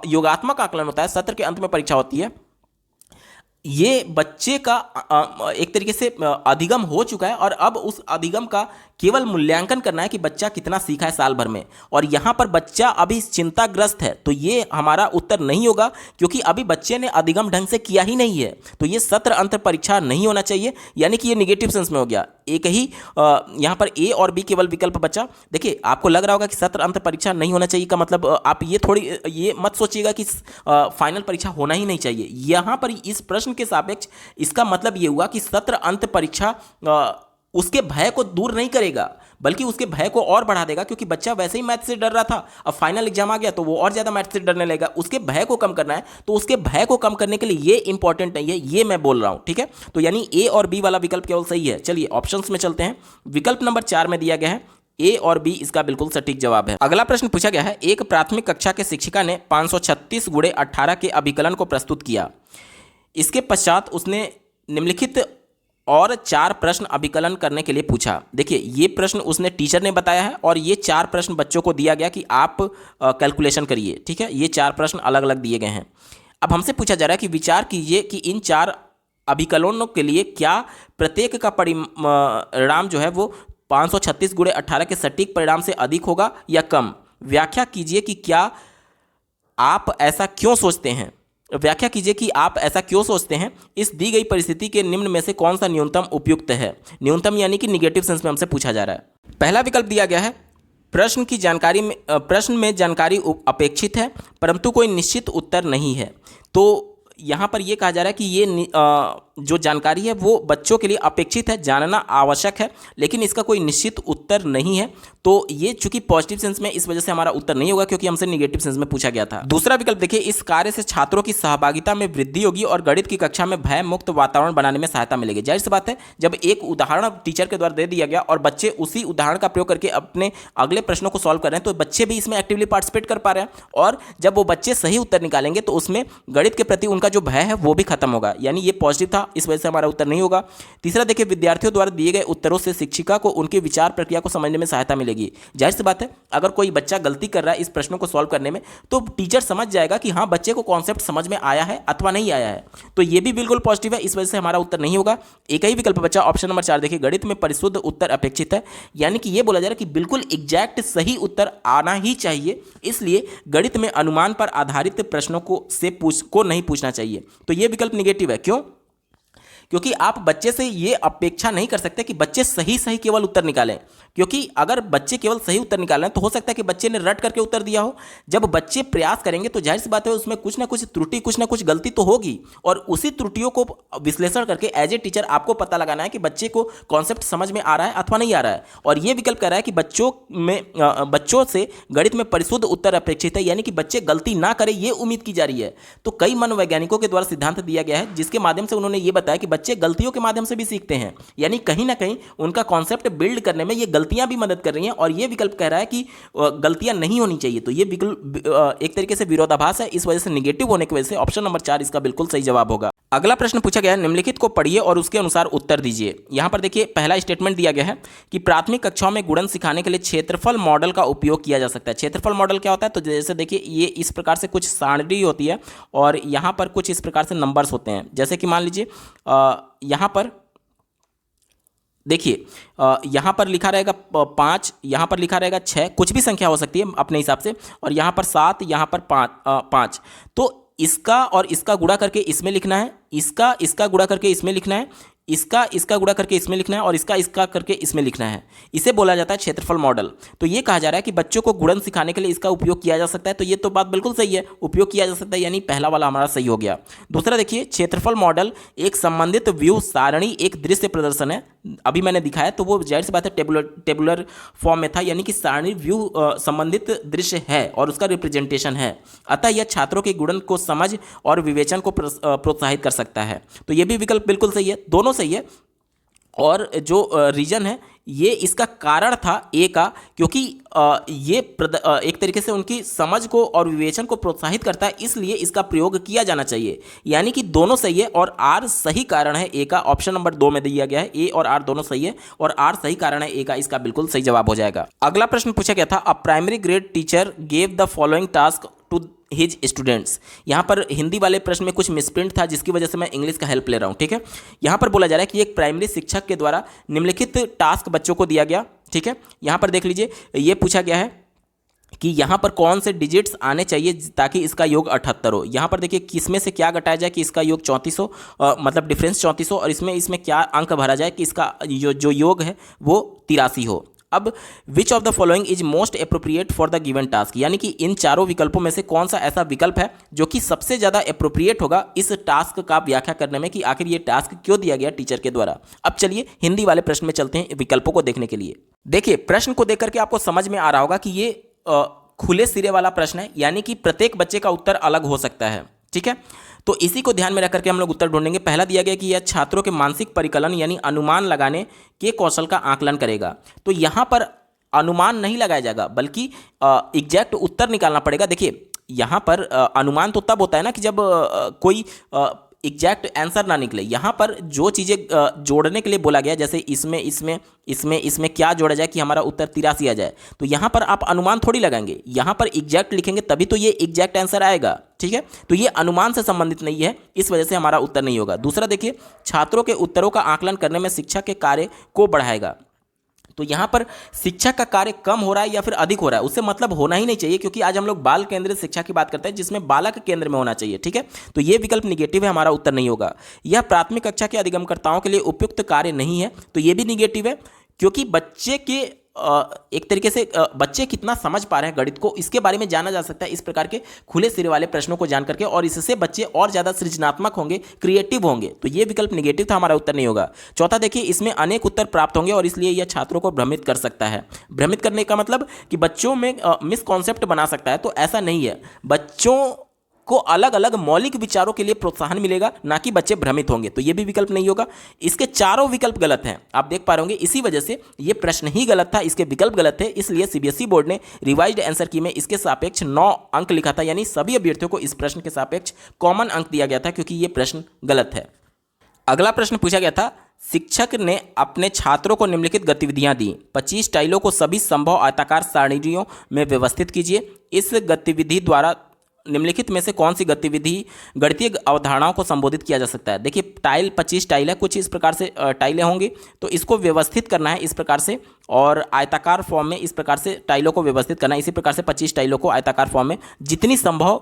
योगात्मक आकलन होता है, सत्र के अंत में परीक्षा होती है, ये बच्चे का एक तरीके से अधिगम हो चुका है और अब उस अधिगम का केवल मूल्यांकन करना है कि बच्चा कितना सीखा है साल भर में। और यहाँ पर बच्चा अभी चिंताग्रस्त है, तो ये हमारा उत्तर नहीं होगा, क्योंकि अभी बच्चे ने अधिगम ढंग से किया ही नहीं है। तो ये सत्र अंत परीक्षा नहीं होना चाहिए, यानी कि ये निगेटिव सेंस में हो गया। एक ही यहाँ पर ए और बी केवल विकल्प बचा। देखिए आपको लग रहा होगा कि सत्र अंत परीक्षा नहीं होना चाहिए का मतलब आप ये मत सोचिएगा कि फाइनल परीक्षा होना ही नहीं चाहिए। यहाँ पर इस प्रश्न के सापेक्ष इसका मतलब ये हुआ कि सत्र अंत परीक्षा उसके भय को दूर नहीं करेगा, बल्कि उसके भय को और बढ़ा देगा, क्योंकि बच्चा वैसे ही मैथ से डर रहा था, अब फाइनल एग्जाम आ गया तो वो और ज़्यादा मैथ से डरने लगेगा। उसके भय को कम करना है, तो उसके भय को कम करने के लिए ये इंपॉर्टेंट नहीं है, ये मैं बोल रहा हूँ, ठीक है। तो यानी ए और बी वाला विकल्प केवल सही है। चलिए ऑप्शंस में चलते हैं। विकल्प नंबर 4 में दिया गया है ए और बी, इसका बिल्कुल सटीक जवाब है। अगला प्रश्न पूछा गया है, एक प्राथमिक कक्षा के शिक्षिका ने 536 × 18 के अभिकलन को प्रस्तुत किया। इसके पश्चात उसने निम्नलिखित और 4 प्रश्न अभिकलन करने के लिए पूछा। देखिए ये प्रश्न उसने टीचर ने बताया है और ये 4 प्रश्न बच्चों को दिया गया कि आप कैलकुलेशन करिए, ठीक है। ये 4 प्रश्न अलग अलग दिए गए हैं। अब हमसे पूछा जा रहा है कि विचार कीजिए कि इन 4 अभिकलनों के लिए क्या प्रत्येक का परिणाम जो है वो 536 × 18 के सटीक परिणाम से अधिक होगा या कम। व्याख्या कीजिए कि क्या आप ऐसा क्यों सोचते हैं। व्याख्या कीजिए कि आप ऐसा क्यों सोचते हैं। इस दी गई परिस्थिति के निम्न में से कौन सा न्यूनतम उपयुक्त है। न्यूनतम यानी कि निगेटिव सेंस में हमसे पूछा जा रहा है। पहला विकल्प दिया गया है, प्रश्न में जानकारी अपेक्षित है परंतु कोई निश्चित उत्तर नहीं है। तो यहाँ पर यह कहा जा रहा है कि ये जो जानकारी है वो बच्चों के लिए अपेक्षित है, जानना आवश्यक है, लेकिन इसका कोई निश्चित उत्तर नहीं है। तो ये चूंकि पॉजिटिव सेंस में, इस वजह से हमारा उत्तर नहीं होगा, क्योंकि हमसे निगेटिव सेंस में पूछा गया था। दूसरा विकल्प देखिए, इस कार्य से छात्रों की सहभागिता में वृद्धि होगी और गणित की कक्षा में भय मुक्त वातावरण बनाने में सहायता मिलेगी। जाहिर सी बात है, जब एक उदाहरण टीचर के द्वारा दे दिया गया और बच्चे उसी उदाहरण का प्रयोग करके अपने अगले प्रश्नों को सॉल्व कर रहे हैं, तो बच्चे भी इसमें एक्टिवली पार्टिसिपेट कर पा रहे हैं, और जब वो बच्चे सही उत्तर निकालेंगे तो उसमें गणित के प्रति उनका जो भय है वो भी खत्म होगा। यानी ये पॉजिटिव था, इस वजह से हमारा उत्तर नहीं होगा। तीसरा देखिए, विद्यार्थियों द्वारा दिए गए उत्तरों से शिक्षिका को उनकी विचार प्रक्रिया को समझने में सहायता मिलेगी। जाहिर सी बात है, अगर कोई बच्चा गलती कर रहा है इस प्रश्नों को सॉल्व करने में, तो टीचर समझ जाएगा कि हाँ बच्चे को कॉन्सेप्ट समझ में आया है अथवा नहीं आया है। तो ये भी बिल्कुल पॉजिटिव है, इस वजह से हमारा उत्तर नहीं होगा। एक ही विकल्प बचा, ऑप्शन नंबर 4 देखिए, गणित में परिशुद्ध उत्तर अपेक्षित है। यानी कि ये बोला जा रहा है कि बिल्कुल एग्जैक्ट सही उत्तर आना ही चाहिए, इसलिए गणित में अनुमान पर आधारित प्रश्नों को नहीं पूछना चाहिए। तो ये विकल्प निगेटिव है। क्यों? क्योंकि आप बच्चे से ये अपेक्षा नहीं कर सकते कि बच्चे सही केवल उत्तर निकालें, क्योंकि अगर बच्चे केवल सही उत्तर निकालें तो हो सकता है कि बच्चे ने रट करके उत्तर दिया हो। जब बच्चे प्रयास करेंगे तो जाहिर सी बात है उसमें कुछ ना कुछ त्रुटि, कुछ ना कुछ गलती तो होगी, और उसी त्रुटियों को विश्लेषण करके एज ए टीचर आपको पता लगाना है कि बच्चे को कॉन्सेप्ट समझ में आ रहा है अथवा नहीं आ रहा है। और ये विकल्प कह रहा है कि बच्चों से गणित में परिशुद्ध उत्तर अपेक्षित है, यानी कि बच्चे गलती ना करें ये उम्मीद की जा रही है। तो कई मनोवैज्ञानिकों के द्वारा सिद्धांत दिया गया है जिसके माध्यम से उन्होंने ये बताया कि बच्चे गलतियों के माध्यम से भी सीखते हैं, यानी कहीं ना कहीं उनका कॉन्सेप्ट बिल्ड करने में ये गलतियां भी मदद कर रही हैं। और ये विकल्प कह रहा है कि गलतियां नहीं होनी चाहिए। तो ये विकल्प एक तरीके से विरोधाभास है, इस वजह से निगेटिव होने की वजह से ऑप्शन नंबर 4 इसका बिल्कुल सही जवाब होगा। अगला प्रश्न पूछा गया है, निम्नलिखित को पढ़िए और उसके अनुसार उत्तर दीजिए। यहां पर देखिए, पहला स्टेटमेंट दिया गया है कि प्राथमिक कक्षाओं में गुणन सिखाने के लिए क्षेत्रफल मॉडल का उपयोग किया जा सकता है। क्षेत्रफल मॉडल क्या होता है? तो जैसे देखिए, ये इस प्रकार से कुछ सारणी होती है और यहां पर कुछ इस प्रकार से नंबर्स होते हैं। जैसे कि मान लीजिए यहां पर देखिए, यहाँ पर लिखा रहेगा 5, यहाँ पर लिखा रहेगा 6, कुछ भी संख्या हो सकती है अपने हिसाब से, और यहाँ पर 7, यहाँ पर 5। तो इसका और इसका गुणा करके इसमें लिखना है, इसका गुणा करके इसमें लिखना है, इसका इसका गुणा करके इसमें लिखना है और इसका इसका करके इसमें लिखना है। इसे बोला जाता है क्षेत्रफल मॉडल। तो ये कहा जा रहा है कि बच्चों को गुणन सिखाने के लिए इसका उपयोग किया जा सकता है। तो ये तो बात बिल्कुल सही है, उपयोग किया जा सकता है, यानी पहला वाला हमारा सही हो गया। दूसरा देखिए, क्षेत्रफल मॉडल एक संबंधित व्यू सारणी एक दृश्य प्रदर्शन है। अभी मैंने दिखाया तो वो जाहिर सी बात है टेबुलर फॉर्म में था, यानी कि सारणी व्यू संबंधित दृश्य है और उसका रिप्रेजेंटेशन है। अतः यह छात्रों के गुणन को समझ और विवेचन को प्रोत्साहित कर सकता है। तो ये भी विकल्प बिल्कुल सही है, दोनों सही है। और जो रीजन है ये इसका कारण था ए का, क्योंकि ये एक तरीके से उनकी समझ को और विवेचन को प्रोत्साहित करता है, इसलिए इसका प्रयोग किया जाना चाहिए। यानी कि दोनों सही है और आर सही कारण है ए का। ऑप्शन नंबर 2 में दिया गया है, ए और आर दोनों सही है और आर सही कारण है ए का। इसका बिल्कुल सही जवाब हो जाएगा। अगला प्रश्न पूछा गया था, a primary grade teacher gave the following task to his students. यहाँ पर हिंदी वाले प्रश्न में कुछ मिसप्रिंट था, जिसकी वजह से मैं इंग्लिश का हेल्प ले रहा हूँ, ठीक है। यहाँ पर बोला जा रहा है कि एक प्राइमरी शिक्षक के द्वारा निम्नलिखित टास्क बच्चों को दिया गया, ठीक है। यहाँ पर देख लीजिए, ये पूछा गया है कि यहाँ पर कौन से डिजिट्स आने चाहिए ताकि इसका योग 78 हो। यहाँ पर देखिए किसमें से क्या घटाया जाए कि इसका योग 34 हो, मतलब डिफरेंस 34 हो, और इसमें क्या अंक भरा जाए कि इसका जो योग है वो 83 हो। अब which of the following is most appropriate for the given task, यानी कि इन चारों विकल्पों में से कौन सा ऐसा विकल्प है जो कि सबसे ज़्यादा अप्रोप्रिएट होगा इस टास्क का व्याख्या करने में कि आखिर ये टास्क क्यों दिया गया टीचर के द्वारा। अब चलिए हिंदी वाले प्रश्न में चलते हैं विकल्पों को देखने के लिए। देखिए प्रश्न को देख करके आपको समझ में आ रहा होगा कि ये खुले सिरे वाला प्रश्न है, यानी कि प्रत्येक बच्चे का उत्तर अलग हो सकता है, ठीक है। तो इसी को ध्यान में रख करके हम लोग उत्तर ढूंढेंगे। पहला दिया गया कि यह छात्रों के मानसिक परिकलन यानी अनुमान लगाने के कौशल का आकलन करेगा। तो यहाँ पर अनुमान नहीं लगाया जाएगा बल्कि एग्जैक्ट उत्तर निकालना पड़ेगा। देखिए यहाँ पर अनुमान तो तब होता है ना कि जब कोई एग्जैक्ट आंसर ना निकले। यहाँ पर जो चीज़ें जोड़ने के लिए बोला गया, जैसे इसमें क्या जोड़ा जाए कि हमारा उत्तर 83 आ जाए, तो यहाँ पर आप अनुमान थोड़ी लगाएंगे, यहाँ पर एग्जैक्ट लिखेंगे तभी तो ये एग्जैक्ट आंसर आएगा, ठीक है। तो ये अनुमान से संबंधित नहीं है, इस वजह से हमारा उत्तर नहीं होगा। दूसरा देखिए, छात्रों के उत्तरों का आकलन करने में शिक्षा के कार्य को बढ़ाएगा। तो यहाँ पर शिक्षा का कार्य कम हो रहा है या फिर अधिक हो रहा है, उससे मतलब होना ही नहीं चाहिए, क्योंकि आज हम लोग बाल केंद्रित शिक्षा की बात करते हैं जिसमें बालक केंद्र में होना चाहिए, ठीक है। तो ये विकल्प निगेटिव है, हमारा उत्तर नहीं होगा। यह प्राथमिक कक्षा के अधिगमकर्ताओं के लिए उपयुक्त कार्य नहीं है, तो ये भी निगेटिव है, क्योंकि बच्चे के एक तरीके से बच्चे कितना समझ पा रहे हैं गणित को, इसके बारे में जाना जा सकता है इस प्रकार के खुले सिरे वाले प्रश्नों को जान करके, और इससे बच्चे और ज़्यादा सृजनात्मक होंगे, क्रिएटिव होंगे। तो ये विकल्प निगेटिव था, हमारा उत्तर नहीं होगा। चौथा देखिए, इसमें अनेक उत्तर प्राप्त होंगे और इसलिए यह छात्रों को भ्रमित कर सकता है। भ्रमित करने का मतलब कि बच्चों में मिसकॉन्सेप्ट बना सकता है, तो ऐसा नहीं है। बच्चों को अलग अलग मौलिक विचारों के लिए प्रोत्साहन मिलेगा, ना कि बच्चे भ्रमित होंगे। तो ये भी विकल्प नहीं होगा। इसके चारों विकल्प गलत हैं, आप देख पा रहे होंगे। इसी वजह से ये प्रश्न ही गलत था, इसके विकल्प गलत थे, इसलिए सीबीएसई बोर्ड ने रिवाइज्ड आंसर की में इसके सापेक्ष 9 अंक लिखा था, यानी सभी अभ्यर्थियों को इस प्रश्न के सापेक्ष कॉमन अंक दिया गया था, क्योंकि ये प्रश्न गलत है। अगला प्रश्न पूछा गया था, शिक्षक ने अपने छात्रों को निम्नलिखित गतिविधियां दी। 25 टाइलों को सभी संभव आयताकार सारणियों में व्यवस्थित कीजिए। इस गतिविधि द्वारा निम्नलिखित में से कौन सी गतिविधि गणितीय अवधारणाओं को संबोधित किया जा सकता है। देखिए टाइल 25 टाइल है, कुछ इस प्रकार से टाइलें होंगी, तो इसको व्यवस्थित करना है इस प्रकार से, और आयताकार फॉर्म में इस प्रकार से टाइलों को व्यवस्थित करना है। इसी प्रकार से 25 टाइलों को आयताकार फॉर्म में जितनी संभव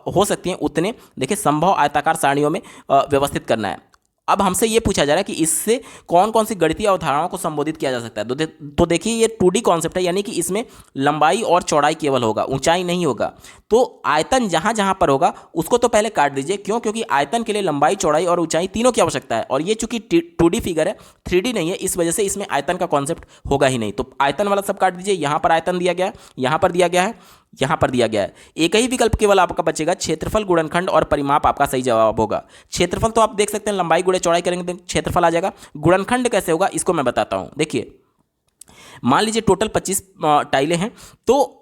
हो सकती हैं उतने, देखिए संभव आयताकार सारणियों में व्यवस्थित करना है। अब हमसे ये पूछा जा रहा है कि इससे कौन कौन सी गणितीय अवधारणाओं को संबोधित किया जा सकता है। तो देखिए ये 2D कॉन्सेप्ट है, यानी कि इसमें लंबाई और चौड़ाई केवल होगा, ऊंचाई नहीं होगा। तो आयतन जहां जहां पर होगा उसको तो पहले काट दीजिए, क्यों? क्योंकि आयतन के लिए लंबाई, चौड़ाई और ऊंचाई तीनों की आवश्यकता है, और ये चूंकि 2D फिगर है, 3D नहीं है, इस वजह से इसमें आयतन का कॉन्सेप्ट होगा ही नहीं। तो आयतन वाला सब काट दीजिए। यहाँ पर आयतन दिया गया है, यहाँ पर दिया गया है, यहाँ पर दिया गया है। एक ही विकल्प केवल आपका बचेगा, क्षेत्रफल, गुणनखंड और परिमाप आपका सही जवाब होगा। क्षेत्रफल तो आप देख सकते हैं, लंबाई गुणे चौड़ाई करेंगे तो क्षेत्रफल आ जाएगा। गुणनखंड कैसे होगा इसको मैं बताता हूँ। देखिए मान लीजिए टोटल 25 टाइलें हैं, तो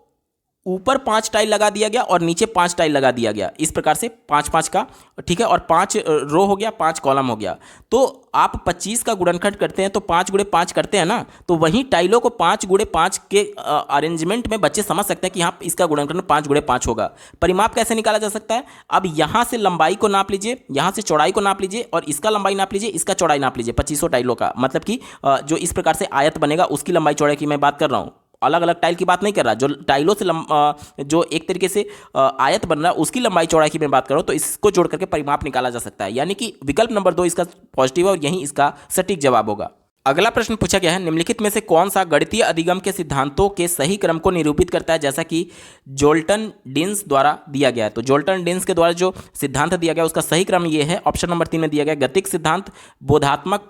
ऊपर 5 टाइल लगा दिया गया और नीचे 5 टाइल लगा दिया गया, इस प्रकार से 5-5 का, ठीक है, और 5 रो हो गया, 5 कॉलम हो गया। तो आप 25 का गुणनखंड करते हैं तो 5 गुणे 5 करते हैं ना, तो वहीं टाइलों को 5 गुणे 5 के अरेंजमेंट में बच्चे समझ सकते हैं कि हाँ इसका गुणनखंड 5 गुणे 5 होगा। परिमाप कैसे निकाला जा सकता है? अब यहाँ से लंबाई को नाप लीजिए, यहाँ से चौड़ाई को नाप लीजिए, और इसका लंबाई नाप लीजिए, इसका चौड़ाई नाप लीजिए। 2500 टाइलों का मतलब कि जो इस प्रकार से आयत बनेगा उसकी लंबाई चौड़ाई की मैं बात कर रहा हूँ। अलग अलग टाइल की बात नहीं कर रहा, जो टाइलों से जो एक तरीके से आयत बन रहा है उसकी लंबाई चौड़ाई की मैं बात कर रहा हूं, तो इसको जोड़ करके परिमाप निकाला जा सकता है। यानी कि विकल्प नंबर 2 इसका पॉजिटिव है और यही इसका सटीक जवाब होगा। अगला प्रश्न पूछा गया है, निम्नलिखित में से कौन सा गणितीय अधिगम के सिद्धांतों के सही क्रम को निरूपित करता है, जैसा कि जोल्टन डिन्स द्वारा दिया गया है। तो जोल्टन डिन्स के द्वारा जो सिद्धांत दिया गया उसका सही क्रम ये है, ऑप्शन नंबर 3 में दिया गया, गतिक सिद्धांत, बोधात्मक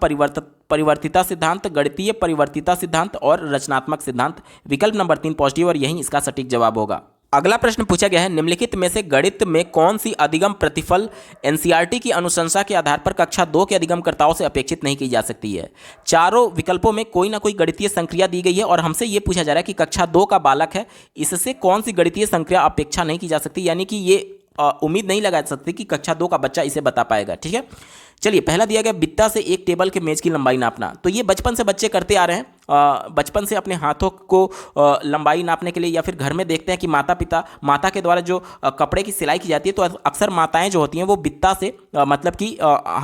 परिवर्तिता सिद्धांत, गणितीय परिवर्तिता सिद्धांत और रचनात्मक सिद्धांत। विकल्प नंबर 3 पॉजिटिव और यही इसका सटीक जवाब होगा। अगला प्रश्न पूछा गया है, निम्नलिखित में से गणित में कौन सी अधिगम प्रतिफल एनसीईआरटी की अनुशंसा के आधार पर कक्षा 2 के अधिगमकर्ताओं से अपेक्षित नहीं की जा सकती है। चारों विकल्पों में कोई ना कोई गणितीय संक्रिया दी गई है और हमसे यह पूछा जा रहा है कि कक्षा 2 का बालक है, इससे कौन सी गणितीय संक्रिया अपेक्षा नहीं की जा सकती, यानी कि ये उम्मीद नहीं लगा सकती कि कक्षा 2 का बच्चा इसे बता पाएगा। ठीक है, चलिए पहला दिया गया, बित्ता से एक टेबल के मेज की लंबाई नापना। तो ये बचपन से बच्चे करते आ रहे हैं, बचपन से अपने हाथों को लंबाई नापने के लिए, या फिर घर में देखते हैं कि माता के द्वारा जो कपड़े की सिलाई की जाती है, तो अक्सर माताएं जो होती हैं वो बित्ता से मतलब कि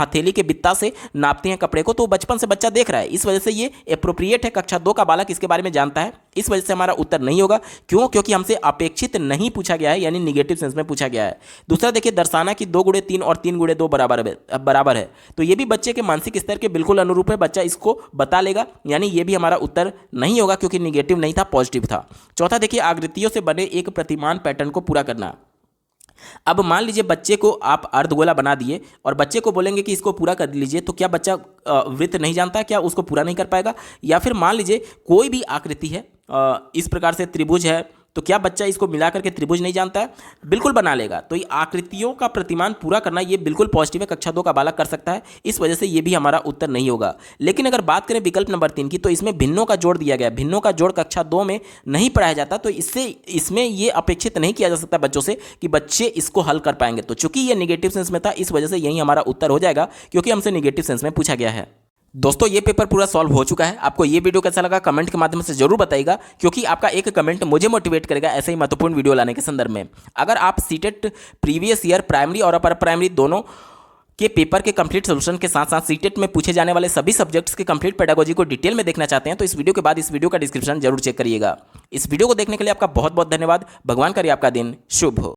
हथेली के बित्ता से नापती हैं कपड़े को। तो बचपन से बच्चा देख रहा है, इस वजह से ये अप्रोप्रिएट है, कक्षा 2 का बालक इसके बारे में जानता है, इस वजह से हमारा उत्तर नहीं होगा। क्यों? क्योंकि हमसे अपेक्षित नहीं पूछा गया है, यानी निगेटिव सेंस में पूछा गया है। दूसरा देखिए, दर्शाना कि 2 गुणे 3 और 3 गुणे 2 बराबर है, तो ये भी बच्चे के मानसिक स्तर के बिल्कुल अनुरूप है, बच्चा इसको बता लेगा, यानी ये भी हमारा उत्तर नहीं होगा क्योंकि निगेटिव नहीं था, पॉजिटिव था। चौथा देखिए, आकृतियों से बने एक प्रतिमान पैटर्न को पूरा करना। अब मान लीजिए बच्चे को आप अर्धगोला बना दिए और बच्चे को बोलेंगे कि इसको पूरा कर लीजिए, तो क्या बच्चा वृत्त नहीं जानता, क्या उसको पूरा नहीं कर पाएगा? या फिर मान लीजिए कोई भी आकृति है, इस प्रकार से त्रिभुज है, तो क्या बच्चा इसको मिला करके त्रिभुज नहीं जानता है? बिल्कुल बना लेगा। तो ये आकृतियों का प्रतिमान पूरा करना ये बिल्कुल पॉजिटिव है, कक्षा 2 का बालक कर सकता है, इस वजह से ये भी हमारा उत्तर नहीं होगा। लेकिन अगर बात करें विकल्प नंबर 3 की, तो इसमें भिन्नों का जोड़ दिया गया, भिन्नों का जोड़ कक्षा 2 में नहीं पढ़ाया जाता, तो इसमें ये अपेक्षित नहीं किया जा सकता बच्चों से कि बच्चे इसको हल कर पाएंगे। तो चूंकि ये निगेटिव सेंस में था, इस वजह से यही हमारा उत्तर हो जाएगा, क्योंकि हमसे निगेटिव सेंस में पूछा गया है। दोस्तों ये पेपर पूरा सॉल्व हो चुका है। आपको ये वीडियो कैसा लगा कमेंट के माध्यम से जरूर बताइएगा, क्योंकि आपका एक कमेंट मुझे मोटिवेट करेगा ऐसे ही महत्वपूर्ण वीडियो लाने के संदर्भ में। अगर आप सीटेट प्रीवियस ईयर प्राइमरी और अपर प्राइमरी दोनों के पेपर के कंप्लीट सोल्यूशन के साथ साथ सीटेट में पूछे जाने वाले सभी सब्जेक्ट्स के कंप्लीट पेडागोजी को डिटेल में देखना चाहते हैं, तो इस वीडियो के बाद इस वीडियो का डिस्क्रिप्शन जरूर चेक करिएगा। इस वीडियो को देखने के लिए आपका बहुत बहुत धन्यवाद। भगवान करे आपका दिन शुभ हो।